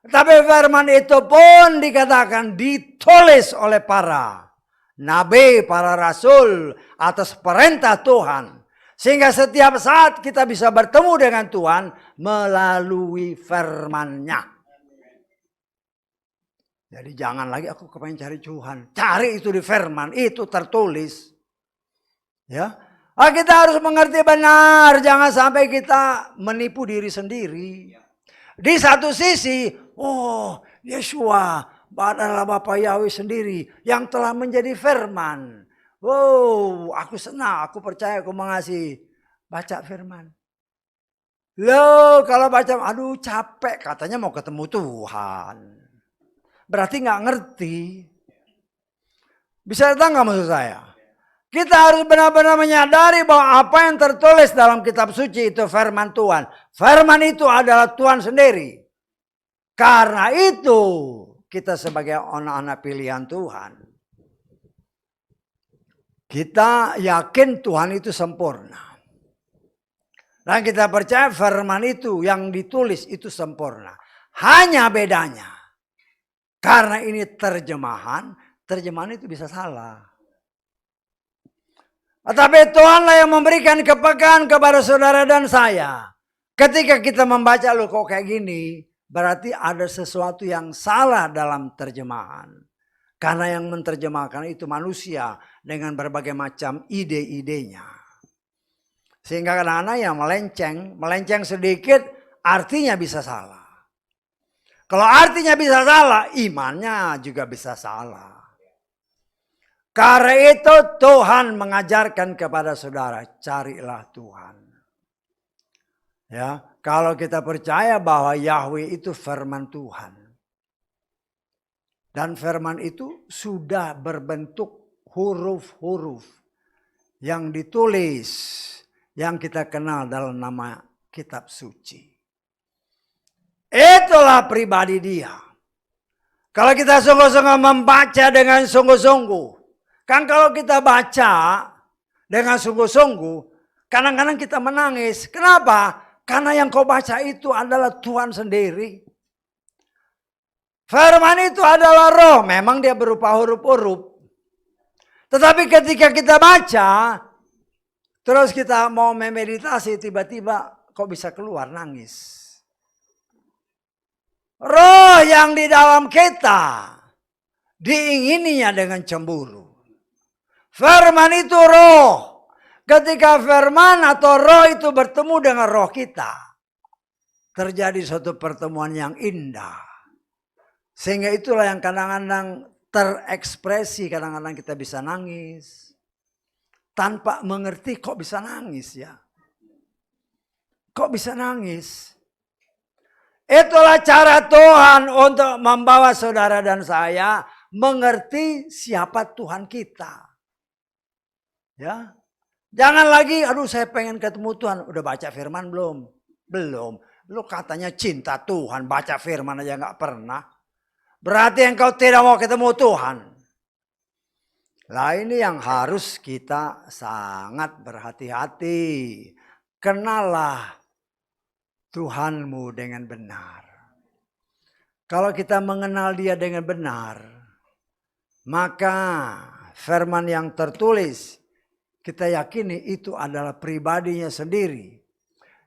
Tapi firman itu pun dikatakan ditulis oleh para nabi, para rasul atas perintah Tuhan. Sehingga setiap saat kita bisa bertemu dengan Tuhan melalui firman-Nya. Jadi jangan lagi aku kepengen cari Tuhan. Cari itu di firman, itu tertulis. Ya, kita harus mengerti benar. Jangan sampai kita menipu diri sendiri. Di satu sisi, oh Yeshua adalah Bapa Yahweh sendiri yang telah menjadi firman. Wow, aku senang, aku percaya, aku mengasihi. Baca firman. Loh, kalau baca, aduh capek, katanya mau ketemu Tuhan. Berarti nggak ngerti. Bisa datang nggak maksud saya? Kita harus benar-benar menyadari bahwa apa yang tertulis dalam kitab suci itu firman Tuhan. Firman itu adalah Tuhan sendiri. Karena itu, kita sebagai anak-anak pilihan Tuhan. Kita yakin Tuhan itu sempurna. Dan kita percaya firman itu yang ditulis itu sempurna. Hanya bedanya. Karena ini terjemahan itu bisa salah. Tapi Tuhanlah yang memberikan kepekaan kepada saudara dan saya. Ketika kita membaca loh kok kayak gini. Berarti ada sesuatu yang salah dalam terjemahan. Karena yang menerjemahkan itu manusia dengan berbagai macam ide-idenya. Sehingga kadang-kadang yang melenceng sedikit artinya bisa salah. Kalau artinya bisa salah, imannya juga bisa salah. Karena itu Tuhan mengajarkan kepada saudara, carilah Tuhan. Ya, kalau kita percaya bahwa Yahweh itu firman Tuhan. Dan firman itu sudah berbentuk huruf-huruf yang ditulis, yang kita kenal dalam nama kitab suci. Itulah pribadi dia. Kalau kita sungguh-sungguh membaca dengan sungguh-sungguh. Kan kalau kita baca dengan sungguh-sungguh, kadang-kadang kita menangis. Kenapa? Karena yang kau baca itu adalah Tuhan sendiri. Firman itu adalah roh, memang dia berupa huruf-huruf. Tetapi ketika kita baca, Terus kita mau memeditasi, tiba-tiba kok bisa keluar nangis. Roh yang di dalam kita diingininya dengan cemburu. Firman itu roh. Ketika firman atau roh itu bertemu dengan roh kita, terjadi suatu pertemuan yang indah. Sehingga itulah yang kadang-kadang terekspresi, kadang-kadang kita bisa nangis. Tanpa mengerti kok bisa nangis ya. Kok bisa nangis? Itulah cara Tuhan untuk membawa saudara dan saya mengerti siapa Tuhan kita. Ya. Jangan lagi, aduh saya pengen ketemu Tuhan. Udah baca firman belum? Belum. Lu katanya cinta Tuhan, baca firman aja gak pernah. Berarti engkau tidak mau ketemu Tuhan. Lah ini yang harus kita sangat berhati-hati. Kenalah Tuhanmu dengan benar. Kalau kita mengenal Dia dengan benar, maka firman yang tertulis kita yakini itu adalah pribadinya sendiri.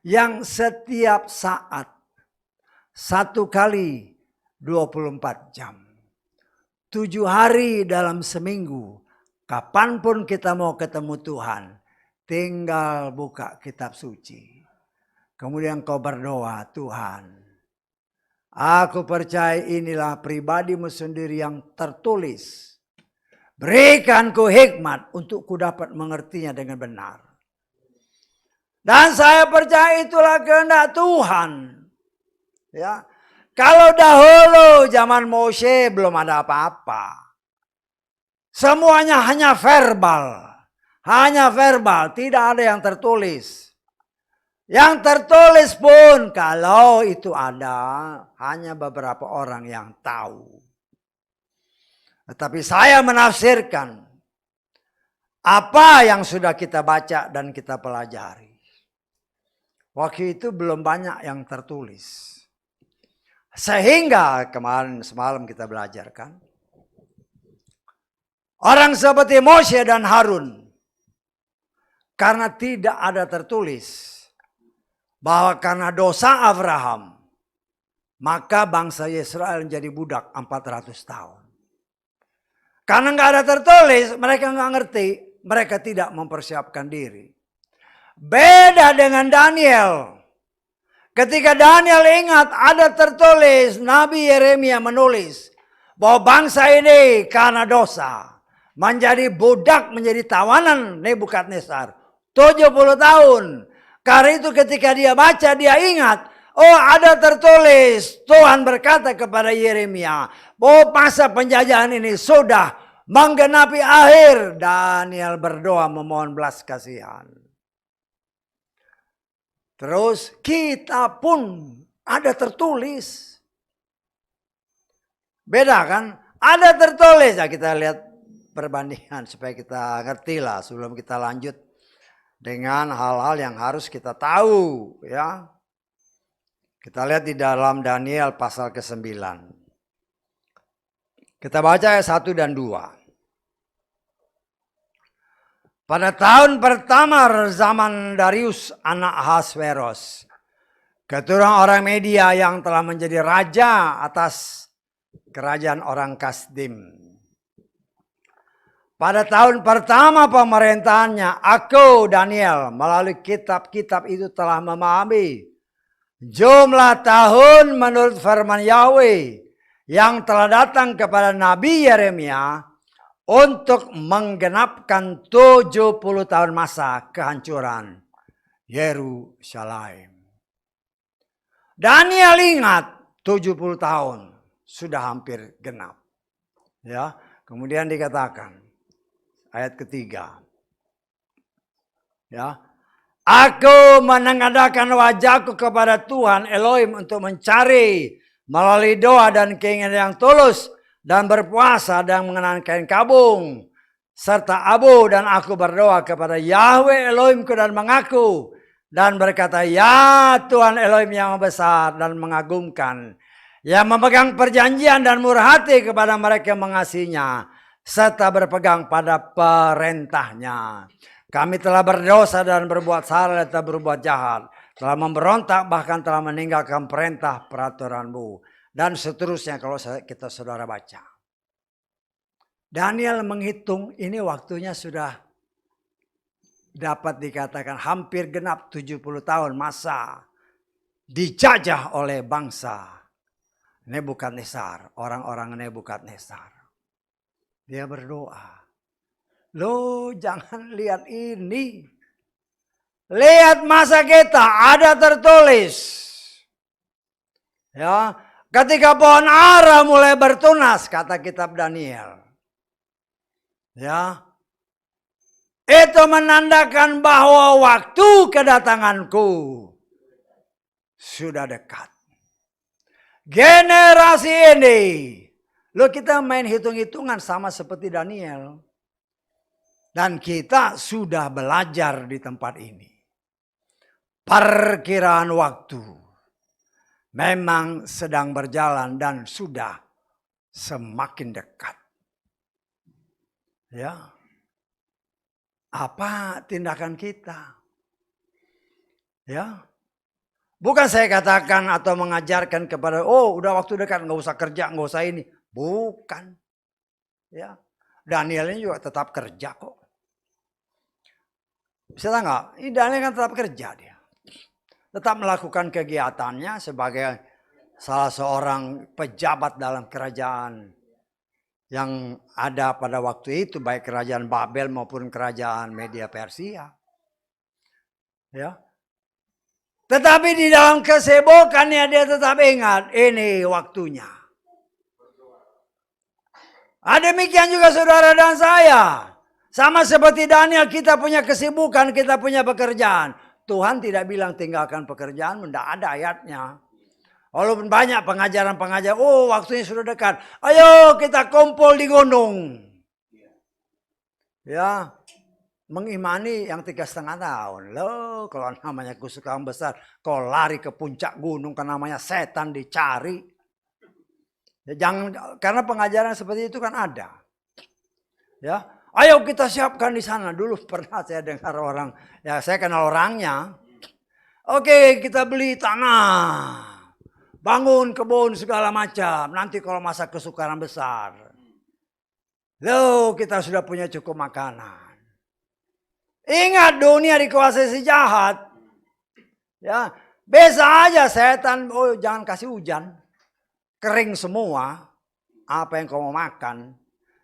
Yang setiap saat, 1 kali 24 jam. 7 hari dalam seminggu. Kapanpun kita mau ketemu Tuhan, tinggal buka kitab suci. Kemudian kau berdoa, Tuhan, aku percaya inilah pribadimu sendiri yang tertulis. Berikan ku hikmat untuk ku dapat mengertinya dengan benar. Dan saya percaya itulah kehendak Tuhan. Ya. Kalau dahulu zaman Mose belum ada apa-apa. Semuanya hanya verbal. Hanya verbal, tidak ada yang tertulis. Yang tertulis pun kalau itu ada, hanya beberapa orang yang tahu. Tetapi saya menafsirkan apa yang sudah kita baca dan kita pelajari. Waktu itu belum banyak yang tertulis. Sehingga semalam kita belajar kan. Orang seperti Mose dan Harun. Karena tidak ada tertulis. Bahwa karena dosa Abraham. Maka bangsa Israel menjadi budak 400 tahun. Karena nggak ada tertulis, mereka nggak ngerti. Mereka tidak mempersiapkan diri. Beda dengan Daniel. Ketika Daniel ingat ada tertulis, Nabi Yeremia menulis. Bahwa bangsa ini karena dosa. Menjadi budak, menjadi tawanan Nebukadnezar. 70 tahun. Karena itu ketika dia baca, dia ingat. Oh ada tertulis. Tuhan berkata kepada Yeremia. Oh masa penjajahan ini sudah menggenapi akhir. Daniel berdoa memohon belas kasihan. Terus kita pun ada tertulis. Beda kan? Ada tertulis. Nah, kita lihat perbandingan supaya kita ngerti lah sebelum kita lanjut dengan hal-hal yang harus kita tahu ya. Kita lihat di dalam Daniel pasal ke-9. Kita baca ayat 1 dan 2. Pada tahun pertama zaman Darius anak Ahasveros, keturunan orang Media yang telah menjadi raja atas kerajaan orang Kasdim. Pada tahun pertama pemerintahannya, aku Daniel melalui kitab-kitab itu telah memahami jumlah tahun menurut firman Yahweh yang telah datang kepada Nabi Yeremia untuk menggenapkan 70 tahun masa kehancuran Yerusalem. Daniel ingat 70 tahun sudah hampir genap. Ya, kemudian dikatakan ayat ketiga. Ya. Aku menengadahkan wajahku kepada Tuhan Elohim untuk mencari melalui doa dan keinginan yang tulus dan berpuasa dan mengenakan kain kabung serta abu, dan aku berdoa kepada Yahweh Elohimku dan mengaku dan berkata, ya Tuhan Elohim yang besar dan mengagumkan, yang memegang perjanjian dan murah hati kepada mereka yang mengasihinya serta berpegang pada perintahnya. Kami telah berdosa dan berbuat salah dan berbuat jahat. Telah memberontak bahkan telah meninggalkan perintah peraturan-Mu. Dan seterusnya kalau kita saudara baca. Daniel menghitung ini waktunya sudah dapat dikatakan hampir genap 70 tahun masa dijajah oleh bangsa Nebukadnezar. Orang-orang Nebukadnezar. Dia berdoa. Loh, jangan lihat ini. Lihat masa kita, ada tertulis. Ya, ketika pohon ara mulai bertunas, kata kitab Daniel. Ya. Itu menandakan bahwa waktu kedatanganku sudah dekat. Generasi ini. Loh, kita main hitung-hitungan sama seperti Daniel. Dan kita sudah belajar di tempat ini. Perkiraan waktu memang sedang berjalan dan sudah semakin dekat. Ya. Apa tindakan kita? Ya. Bukan saya katakan atau mengajarkan kepada, oh udah waktu dekat, nggak usah kerja, nggak usah ini. Bukan. Ya. Daniel ini juga tetap kerja kok. Bisa nggak? Ini Daniel kan tetap kerja dia. Tetap melakukan kegiatannya sebagai salah seorang pejabat dalam kerajaan yang ada pada waktu itu, baik kerajaan Babel maupun kerajaan Media Persia. Ya. Tetapi di dalam kesibukannya dia tetap ingat ini waktunya. Demikian juga saudara dan saya. Sama seperti Daniel, kita punya kesibukan, kita punya pekerjaan. Tuhan tidak bilang tinggalkan pekerjaan, tidak ada ayatnya. Walaupun banyak pengajaran-pengajaran, oh waktunya sudah dekat. Ayo kita kumpul di gunung. Ya, mengimani yang 3,5 tahun. Loh, kalau namanya kesukaan besar, kalau lari ke puncak gunung kan namanya setan dicari. Ya, jangan, karena pengajaran seperti itu kan ada. Ya. Ayo kita siapkan di sana. Dulu pernah saya dengar orang, ya saya kenal orangnya. Oke, kita beli tanah. Bangun kebun segala macam. Nanti kalau masa kesukaran besar. Loh, kita sudah punya cukup makanan. Ingat dunia dikuasai si jahat. Ya, bisa aja setan, oh jangan kasih hujan. Kering semua. Apa yang kau mau makan.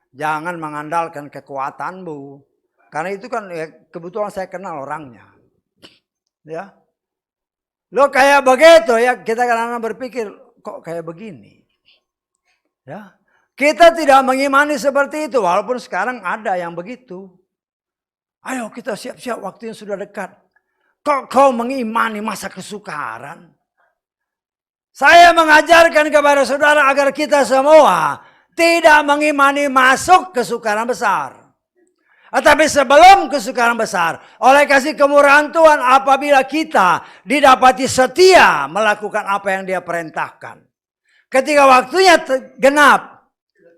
Jangan mengandalkan kekuatanmu. Karena itu kan ya, kebetulan saya kenal orangnya. Ya. Lo kayak begitu ya, kita kadang-kadang berpikir kok kayak begini. Ya. Kita tidak mengimani seperti itu walaupun sekarang ada yang begitu. Ayo kita siap-siap, waktunya sudah dekat. Kok kau mengimani masa kesukaran? Saya mengajarkan kepada saudara agar kita semua tidak mengimani masuk kesukaran besar. Tetapi sebelum kesukaran besar, oleh kasih kemurahan Tuhan apabila kita didapati setia melakukan apa yang dia perintahkan. Ketika waktunya genap,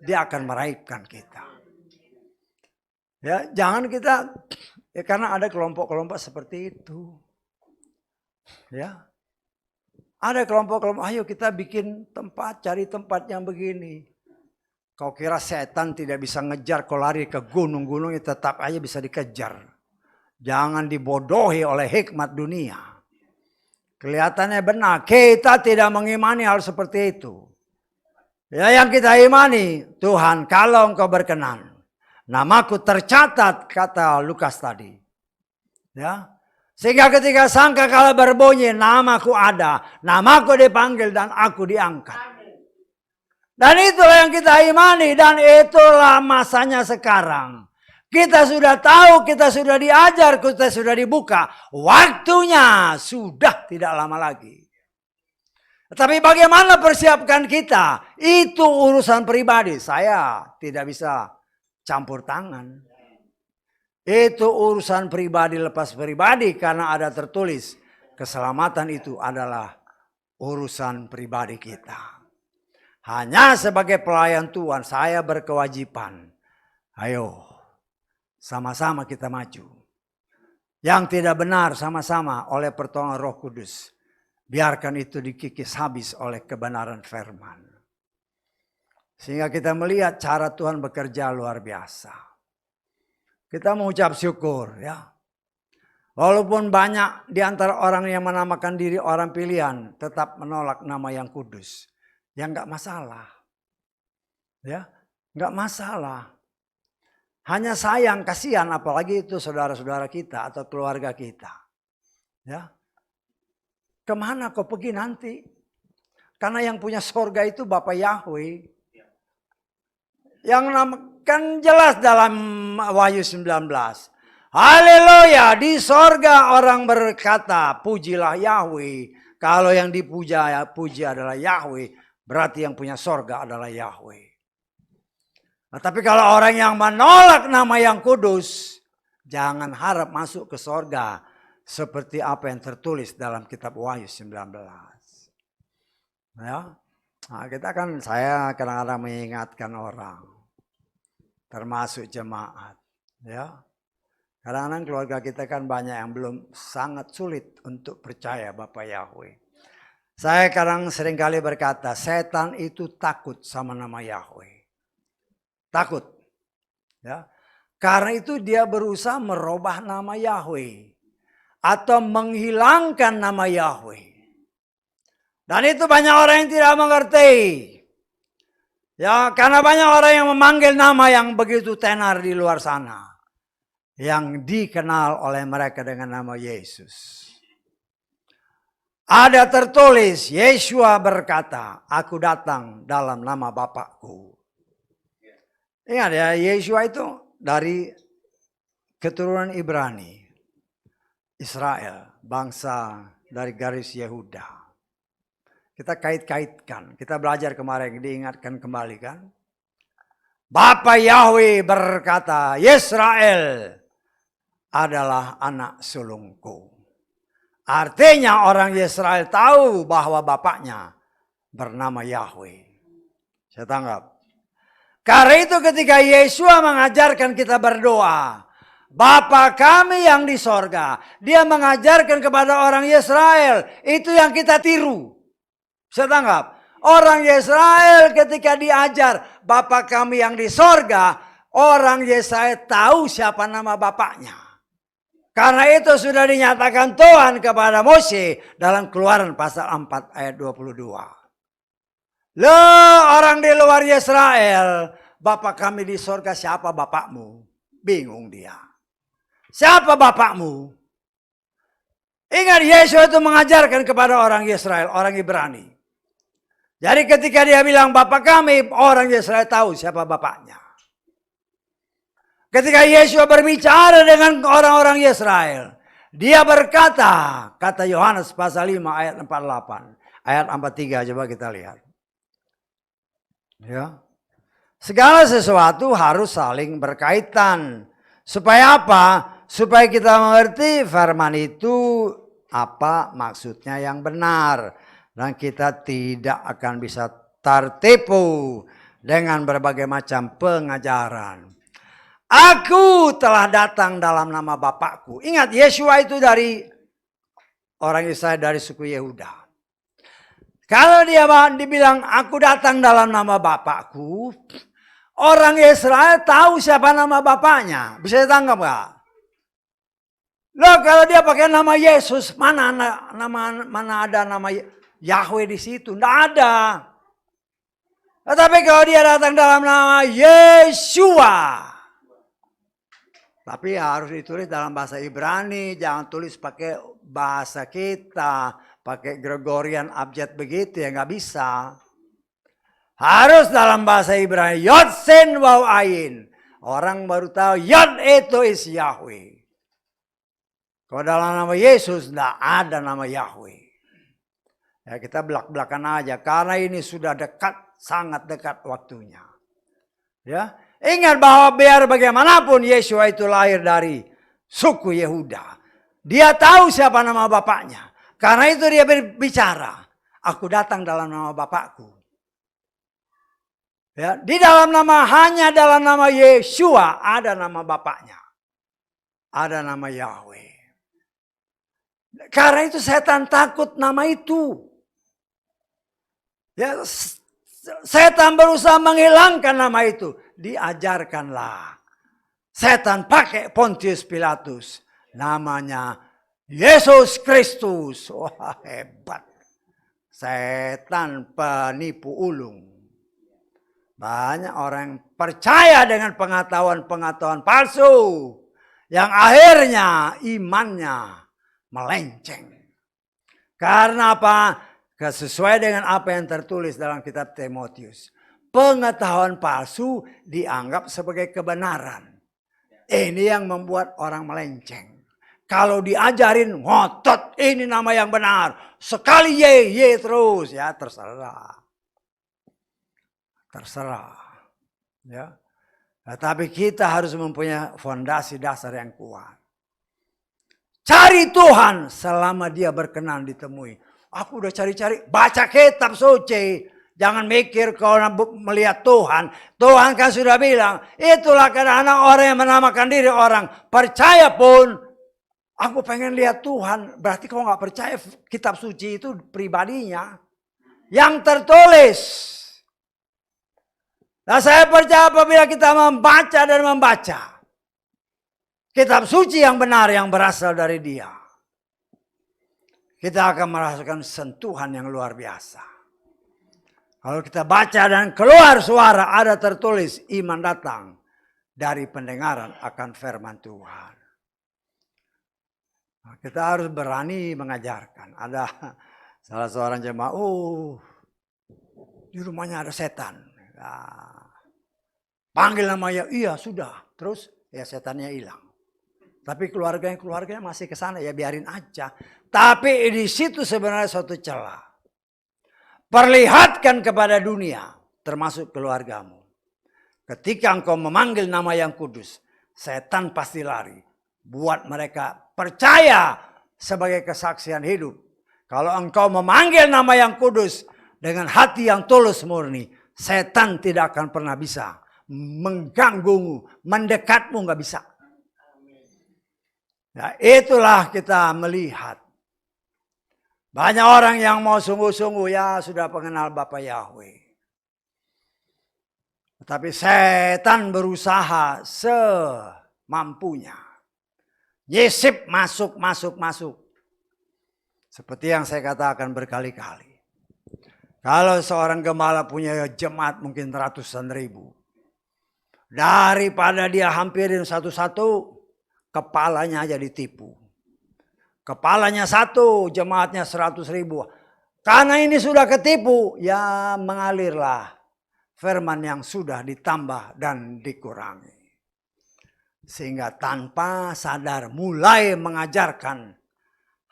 dia akan meraihkan kita. Ya, jangan kita, ya karena ada kelompok-kelompok seperti itu. Ya, ada kelompok-kelompok, ayo kita bikin tempat, cari tempat yang begini. Kau kira setan tidak bisa ngejar, kau lari ke gunung-gunung tetap aja bisa dikejar. Jangan dibodohi oleh hikmat dunia. Kelihatannya benar, kita tidak mengimani hal seperti itu. Ya yang kita imani, Tuhan kalau engkau berkenan, namaku tercatat kata Lukas tadi. Ya. Sehingga ketika sangkakala berbunyi, namaku ada, namaku dipanggil dan aku diangkat. Dan itulah yang kita imani dan itulah masanya sekarang. Kita sudah tahu, kita sudah diajar, kita sudah dibuka. Waktunya sudah tidak lama lagi. Tapi bagaimana persiapkan kita? Itu urusan pribadi. Saya tidak bisa campur tangan. Itu urusan pribadi lepas pribadi karena ada tertulis. Keselamatan itu adalah urusan pribadi kita. Hanya sebagai pelayan Tuhan saya berkewajiban. Ayo sama-sama kita maju. yang tidak benar sama-sama oleh pertolongan Roh Kudus. Biarkan itu dikikis habis oleh kebenaran firman. Sehingga kita melihat cara Tuhan bekerja luar biasa. Kita mengucap syukur ya. Walaupun banyak di antara orang yang menamakan diri orang pilihan, tetap menolak nama yang kudus. Ya enggak masalah. Ya, enggak masalah. Hanya sayang, kasihan, apalagi itu saudara-saudara kita atau keluarga kita. Ya, kemana kau pergi nanti? Karena yang punya sorga itu Bapa Yahweh. Yang kan jelas dalam Wahyu 19. Haleluya, di sorga orang berkata, pujilah Yahweh. Kalau yang dipuja, puji adalah Yahweh, berarti yang punya sorga adalah Yahweh. Nah, tapi kalau orang yang menolak nama yang kudus, jangan harap masuk ke sorga seperti apa yang tertulis dalam kitab Wahyu 19. Ya, nah, saya kadang-kadang mengingatkan orang, termasuk jemaat. Ya, kadang-kadang keluarga kita kan banyak yang belum sangat sulit untuk percaya Bapa Yahweh. Saya seringkali berkata, setan itu takut sama nama Yahweh. Takut. Ya. Karena itu dia berusaha merubah nama Yahweh. Atau menghilangkan nama Yahweh. Dan itu banyak orang yang tidak mengerti. Ya, karena banyak orang yang memanggil nama yang begitu tenar di luar sana. Yang dikenal oleh mereka dengan nama Yesus. Ada tertulis, Yeshua berkata, aku datang dalam nama Bapakku. Ingat ya, Yeshua itu dari keturunan Ibrani, Israel, bangsa dari garis Yehuda. Kita kait-kaitkan, kita belajar kemarin, diingatkan kembali kan. Bapa Yahweh berkata, Yisrael adalah anak sulungku. Artinya orang Yisrael tahu bahwa bapaknya bernama Yahweh. Saya tanggap. Karena itu ketika Yeshua mengajarkan kita berdoa, Bapa kami yang di sorga, dia mengajarkan kepada orang Yisrael, itu yang kita tiru. Saya tanggap. Orang Yisrael ketika diajar, Bapa kami yang di sorga, orang Yisrael tahu siapa nama bapaknya. Karena itu sudah dinyatakan Tuhan kepada Mose dalam Keluaran pasal 4 ayat 22. Loh, orang di luar Yisrael, Bapa kami di sorga, siapa bapakmu? Bingung dia. Siapa bapakmu? Ingat, Yesus itu mengajarkan kepada orang Yisrael, orang Ibrani. Jadi ketika dia bilang Bapa kami, orang Yisrael tahu siapa bapaknya. Ketika Yesus berbicara dengan orang-orang Yisrael, dia berkata, kata Yohanes pasal 5 ayat 48, ayat 43, coba kita lihat. Ya. Segala sesuatu harus saling berkaitan. Supaya apa? Supaya kita mengerti firman itu apa maksudnya yang benar. Dan kita tidak akan bisa tertipu dengan berbagai macam pengajaran. Aku telah datang dalam nama Bapakku. Ingat, Yeshua itu dari orang Israel dari suku Yehuda. Kalau dia dibilang aku datang dalam nama Bapakku, orang Israel tahu siapa nama bapaknya. Bisa ditangkap gak? Loh, kalau dia pakai nama Yesus, mana ada nama Yahweh di situ? Tidak ada. Tetapi kalau dia datang dalam nama Yeshua, tapi harus ditulis dalam bahasa Ibrani, jangan tulis pakai bahasa kita, pakai Gregorian abjad begitu ya, nggak bisa. Harus dalam bahasa Ibrani, Yod Sin Waw Ayin. Orang baru tahu Yod itu is Yahweh. Kalau dalam nama Yesus tidak ada nama Yahweh. Ya, kita belak-belakan aja karena ini sudah dekat, sangat dekat waktunya. Ya. Ingat bahwa biar bagaimanapun Yeshua itu lahir dari suku Yehuda. Dia tahu siapa nama bapaknya. Karena itu dia berbicara. Aku datang dalam nama Bapakku. Ya, di dalam nama, hanya dalam nama Yeshua ada nama bapaknya. Ada nama Yahweh. Karena itu setan takut nama itu. Ya, setan berusaha menghilangkan nama itu. Diajarkanlah. Setan pakai Pontius Pilatus. Namanya Yesus Kristus. Wah, hebat. Setan penipu ulung. Banyak orang yang percaya dengan pengetahuan-pengetahuan palsu. Yang akhirnya imannya melenceng. Karena apa? Sesuai dengan apa yang tertulis dalam kitab Timotius. Pengetahuan palsu dianggap sebagai kebenaran. Ini yang membuat orang melenceng. Kalau diajarin ngotot, ini nama yang benar. Sekali ye terus. Ya terserah. Terserah. Ya. Nah, tapi kita harus mempunyai fondasi dasar yang kuat. Cari Tuhan selama dia berkenan ditemui. Aku udah cari-cari, baca kitab suci. Jangan mikir kau melihat Tuhan. Tuhan kan sudah bilang, itulah kadang-kadang orang yang menamakan diri orang percaya pun. Aku pengen lihat Tuhan. Berarti kau gak percaya kitab suci itu pribadinya. Yang tertulis. Nah, saya percaya apabila kita membaca dan membaca kitab suci yang benar yang berasal dari dia, kita akan merasakan sentuhan yang luar biasa. Kalau kita baca dan keluar suara ada tertulis iman datang dari pendengaran akan firman Tuhan. Nah, kita harus berani mengajarkan. Ada salah seorang jemaah, di rumahnya ada setan. Nah, panggil namanya, iya sudah. Terus ya setannya hilang. Tapi keluarganya masih ke sana, ya biarin aja. Tapi di situ sebenarnya suatu celah. Perlihatkan kepada dunia, termasuk keluargamu. Ketika engkau memanggil nama yang kudus, setan pasti lari. Buat mereka percaya sebagai kesaksian hidup. Kalau engkau memanggil nama yang kudus dengan hati yang tulus murni, setan tidak akan pernah bisa mengganggumu, mendekatmu nggak bisa. Nah, itulah kita melihat. Banyak orang yang mau sungguh-sungguh ya sudah pengenal Bapa Yahweh. Tapi setan berusaha semampunya. Nyisip masuk. Seperti yang saya katakan berkali-kali. Kalau seorang gembala punya jemaat mungkin ratusan ribu. Daripada dia hampirin satu-satu, kepalanya aja ditipu. Kepalanya satu, jemaatnya 100.000. Karena ini sudah ketipu, ya mengalirlah firman yang sudah ditambah dan dikurangi. Sehingga tanpa sadar mulai mengajarkan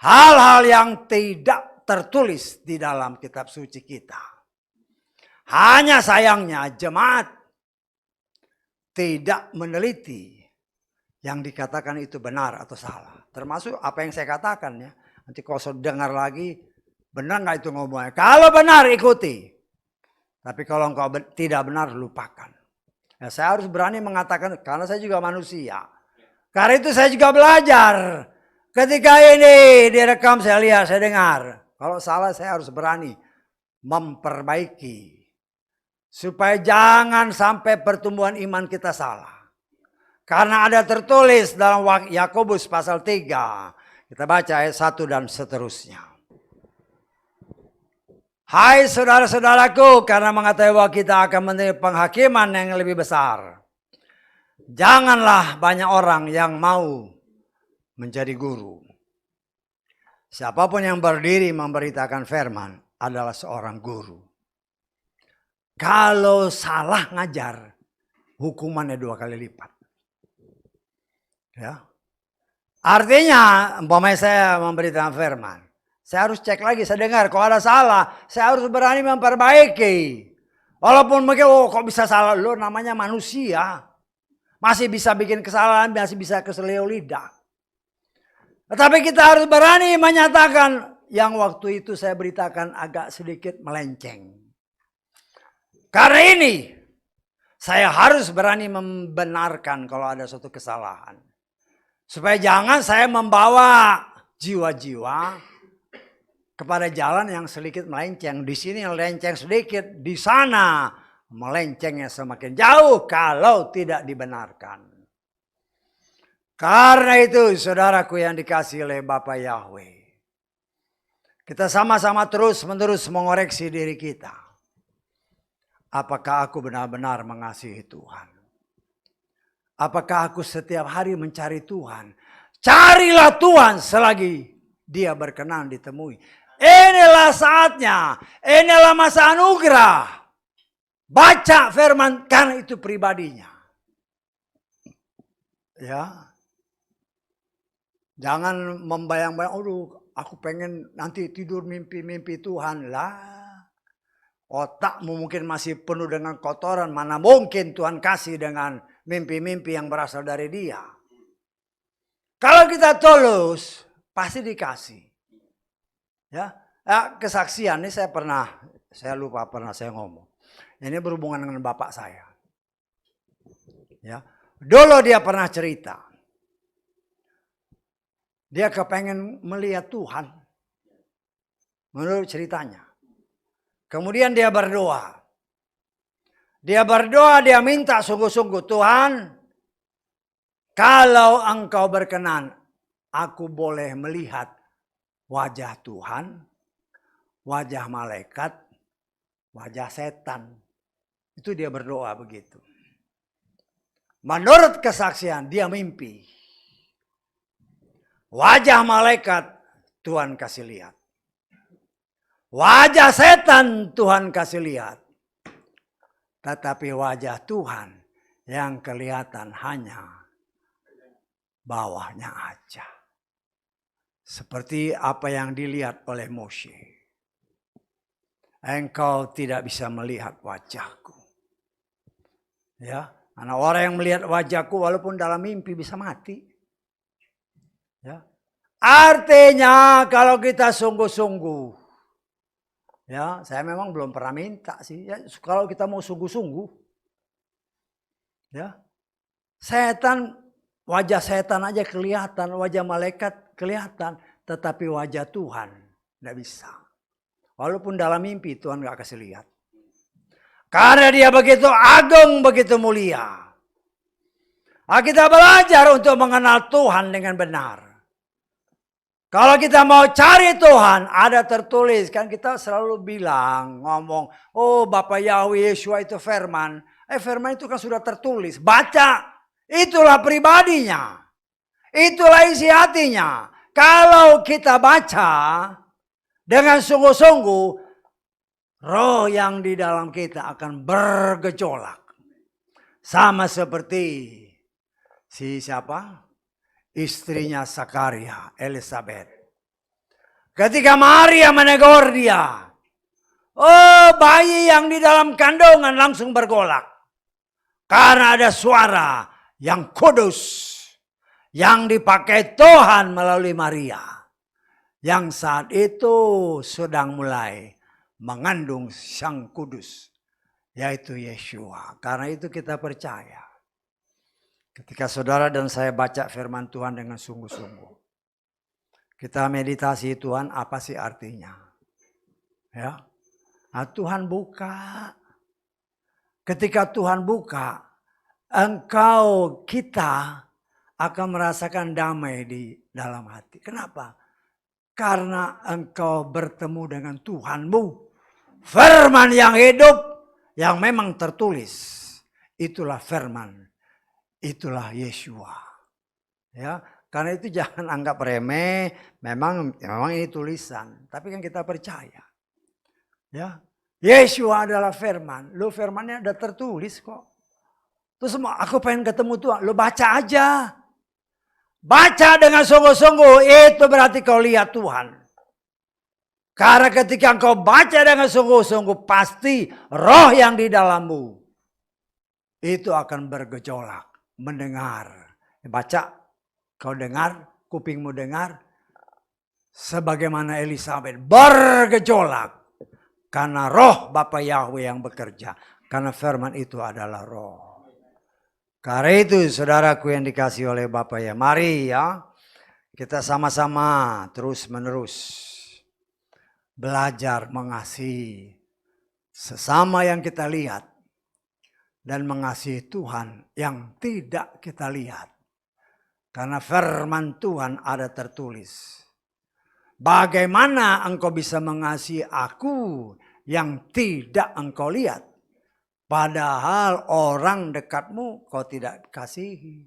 hal-hal yang tidak tertulis di dalam kitab suci kita. Hanya sayangnya jemaat tidak meneliti yang dikatakan itu benar atau salah. Termasuk apa yang saya katakan ya. Nanti kalau saya dengar lagi, benar nggak itu ngomongnya? Kalau benar ikuti. Tapi kalau engkau tidak benar lupakan. Ya, saya harus berani mengatakan karena saya juga manusia. Karena itu saya juga belajar. Ketika ini direkam saya lihat, saya dengar. Kalau salah saya harus berani memperbaiki. Supaya jangan sampai pertumbuhan iman kita salah. Karena ada tertulis dalam Yakobus pasal 3. Kita baca ayat 1 dan seterusnya. Hai saudara-saudaraku, karena mengetahui bahwa kita akan menerima penghakiman yang lebih besar. Janganlah banyak orang yang mau menjadi guru. Siapapun yang berdiri memberitakan firman adalah seorang guru. Kalau salah ngajar, hukumannya 2 kali lipat. Ya. Artinya, umpamanya saya memberitakan firman. Saya harus cek lagi, saya dengar. Kalau ada salah, saya harus berani memperbaiki. Walaupun mungkin, kok bisa salah? Lo namanya manusia. Masih bisa bikin kesalahan, masih bisa keselio lidah. Tetapi kita harus berani menyatakan yang waktu itu saya beritakan agak sedikit melenceng. Karena ini, saya harus berani membenarkan kalau ada suatu kesalahan. Supaya jangan saya membawa jiwa-jiwa kepada jalan yang sedikit melenceng. Di sini melenceng sedikit, di sana melencengnya semakin jauh kalau tidak dibenarkan. Karena itu saudaraku yang dikasihi oleh Bapa Yahweh, kita sama-sama terus-menerus mengoreksi diri kita. Apakah aku benar-benar mengasihi Tuhan? Apakah aku setiap hari mencari Tuhan? Carilah Tuhan selagi Dia berkenan ditemui. Inilah saatnya, inilah masa anugerah. Baca firman karena itu pribadinya. Ya. Jangan membayang-bayang, aduh aku pengen nanti tidur mimpi-mimpi Tuhan lah. Otakmu mungkin masih penuh dengan kotoran, mana mungkin Tuhan kasih dengan mimpi-mimpi yang berasal dari Dia. Kalau kita tulus, pasti dikasih. Ya, kesaksian ini saya lupa pernah saya ngomong. Ini berhubungan dengan bapak saya. Ya, dulu dia pernah cerita. Dia kepengen melihat Tuhan. Menurut ceritanya. Kemudian dia berdoa. Dia berdoa, dia minta sungguh-sungguh, Tuhan, kalau Engkau berkenan, aku boleh melihat wajah Tuhan, wajah malaikat, wajah setan. Itu dia berdoa begitu. Menurut kesaksian dia mimpi. Wajah malaikat Tuhan kasih lihat. Wajah setan Tuhan kasih lihat. Tetapi wajah Tuhan yang kelihatan hanya bawahnya aja. Seperti apa yang dilihat oleh Moshe. Engkau tidak bisa melihat wajahku. Ya, karena orang yang melihat wajahku walaupun dalam mimpi bisa mati. Ya. Artinya kalau kita sungguh-sungguh, ya saya memang belum pernah minta sih. Ya, kalau kita mau sungguh-sungguh, ya setan, wajah setan aja kelihatan, wajah malaikat kelihatan, tetapi wajah Tuhan tidak bisa. Walaupun dalam mimpi Tuhan gak kasih lihat. Karena Dia begitu agung, begitu mulia. Kita belajar untuk mengenal Tuhan dengan benar. Kalau kita mau cari Tuhan, ada tertulis. Kan kita selalu bilang, ngomong, oh Bapak Yahweh Yeshua itu firman. Firman itu kan sudah tertulis. Baca, itulah pribadinya. Itulah isi hatinya. Kalau kita baca dengan sungguh-sungguh, roh yang di dalam kita akan bergejolak. Sama seperti si siapa? Istrinya Zakaria, Elizabeth. Ketika Maria menegur dia, oh bayi yang di dalam kandungan langsung bergolak. Karena ada suara yang kudus. Yang dipakai Tuhan melalui Maria. Yang saat itu sedang mulai mengandung Sang Kudus. Yaitu Yeshua. Karena itu kita percaya. Ketika saudara dan saya baca firman Tuhan dengan sungguh-sungguh. Kita meditasi Tuhan apa sih artinya. Ya, nah, Tuhan buka. Ketika Tuhan buka, kita akan merasakan damai di dalam hati. Kenapa? Karena engkau bertemu dengan Tuhanmu. Firman yang hidup, yang memang tertulis. Itulah firman. Itulah Yeshua. Ya, karena itu jangan anggap remeh. Memang ini tulisan. Tapi kan kita percaya. Ya, Yeshua adalah firman. Lo firmannya ada tertulis kok. Terus aku pengen ketemu Tuhan. Lo baca aja. Baca dengan sungguh-sungguh. Itu berarti kau lihat Tuhan. Karena ketika engkau baca dengan sungguh-sungguh. Pasti roh yang di dalammu. Itu akan bergejolak. Mendengar. Baca. Kau dengar. Kupingmu dengar. Sebagaimana Elizabeth. Bergejolak. Karena roh Bapa Yahweh yang bekerja. Karena firman itu adalah roh. Karena itu saudaraku yang dikasih oleh Bapa ya. Mari ya. Kita sama-sama terus-menerus belajar mengasihi sesama yang kita lihat dan mengasihi Tuhan yang tidak kita lihat. Karena firman Tuhan ada tertulis. Bagaimana engkau bisa mengasihi aku yang tidak engkau lihat? Padahal orang dekatmu kau tidak kasihi.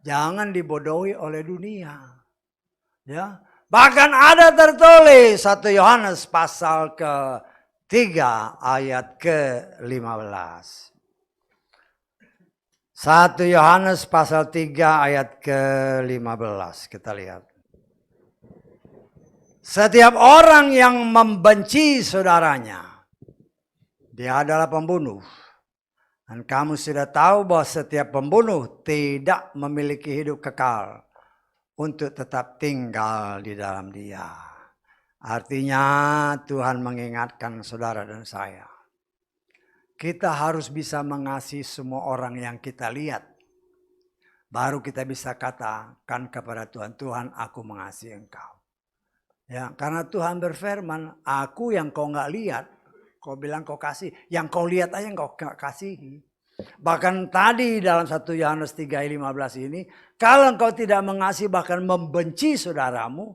Jangan dibodohi oleh dunia. Ya, bahkan ada tertulis 1 Yohanes pasal ke-3 ayat ke-15. 1 Yohanes pasal 3 ayat ke-15. Kita lihat. Setiap orang yang membenci saudaranya, dia adalah pembunuh. Dan kamu sudah tahu bahwa setiap pembunuh tidak memiliki hidup kekal untuk tetap tinggal di dalam dia. Artinya Tuhan mengingatkan saudara dan saya. Kita harus bisa mengasihi semua orang yang kita lihat. Baru kita bisa katakan kepada Tuhan, Tuhan aku mengasihi engkau. Ya, karena Tuhan berfirman, aku yang kau nggak lihat, kau bilang kau kasih, yang kau lihat aja kau nggak kasihi. Bahkan tadi dalam 1 Yohanes 3:15 ini, kalau engkau tidak mengasihi bahkan membenci saudaramu,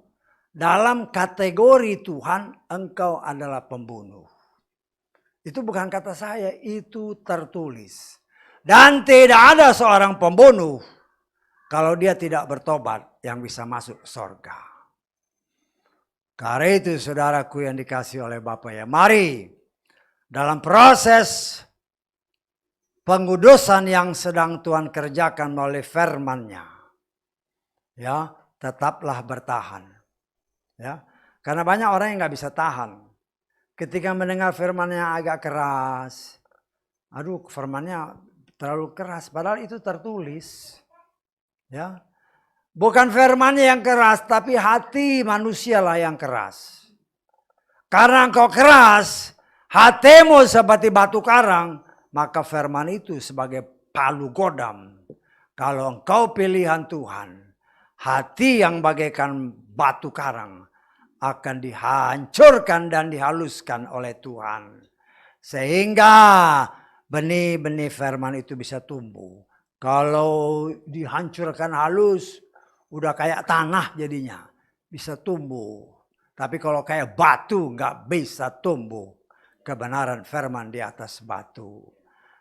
dalam kategori Tuhan engkau adalah pembunuh. Itu bukan kata saya, itu tertulis. Dan tidak ada seorang pembunuh kalau dia tidak bertobat yang bisa masuk surga. Karena itu saudaraku yang dikasihi oleh Bapa ya, mari dalam proses pengudusan yang sedang Tuhan kerjakan melalui firman-Nya, ya, tetaplah bertahan. Ya, karena banyak orang yang nggak bisa tahan. Ketika mendengar firman-Nya agak keras, aduh firman-Nya terlalu keras, padahal itu tertulis. Ya, bukan firman-Nya yang keras, tapi hati manusialah yang keras. Karena engkau keras, hatimu seperti batu karang, maka firman itu sebagai palu godam. Kalau engkau pilihan Tuhan, hati yang bagaikan batu karang akan dihancurkan dan dihaluskan oleh Tuhan. Sehingga benih-benih firman itu bisa tumbuh. Kalau dihancurkan halus, udah kayak tanah jadinya. Bisa tumbuh. Tapi kalau kayak batu nggak bisa tumbuh. Kebenaran firman di atas batu.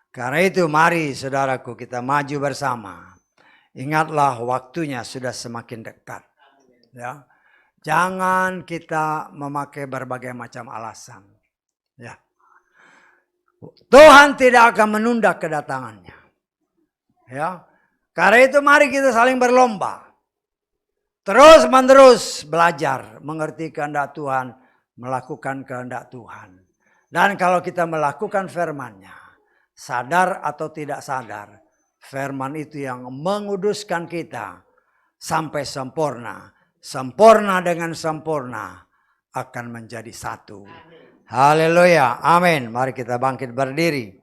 Karena itu mari saudaraku kita maju bersama. Ingatlah waktunya sudah semakin dekat. Ya. Jangan kita memakai berbagai macam alasan. Ya. Tuhan tidak akan menunda kedatangannya. Ya. Karena itu mari kita saling berlomba. Terus menerus belajar mengerti kehendak Tuhan, melakukan kehendak Tuhan. Dan kalau kita melakukan firman-Nya, sadar atau tidak sadar, firman itu yang menguduskan kita sampai sempurna. Sempurna dengan sempurna akan menjadi satu. Haleluya. Amin. Mari kita bangkit berdiri.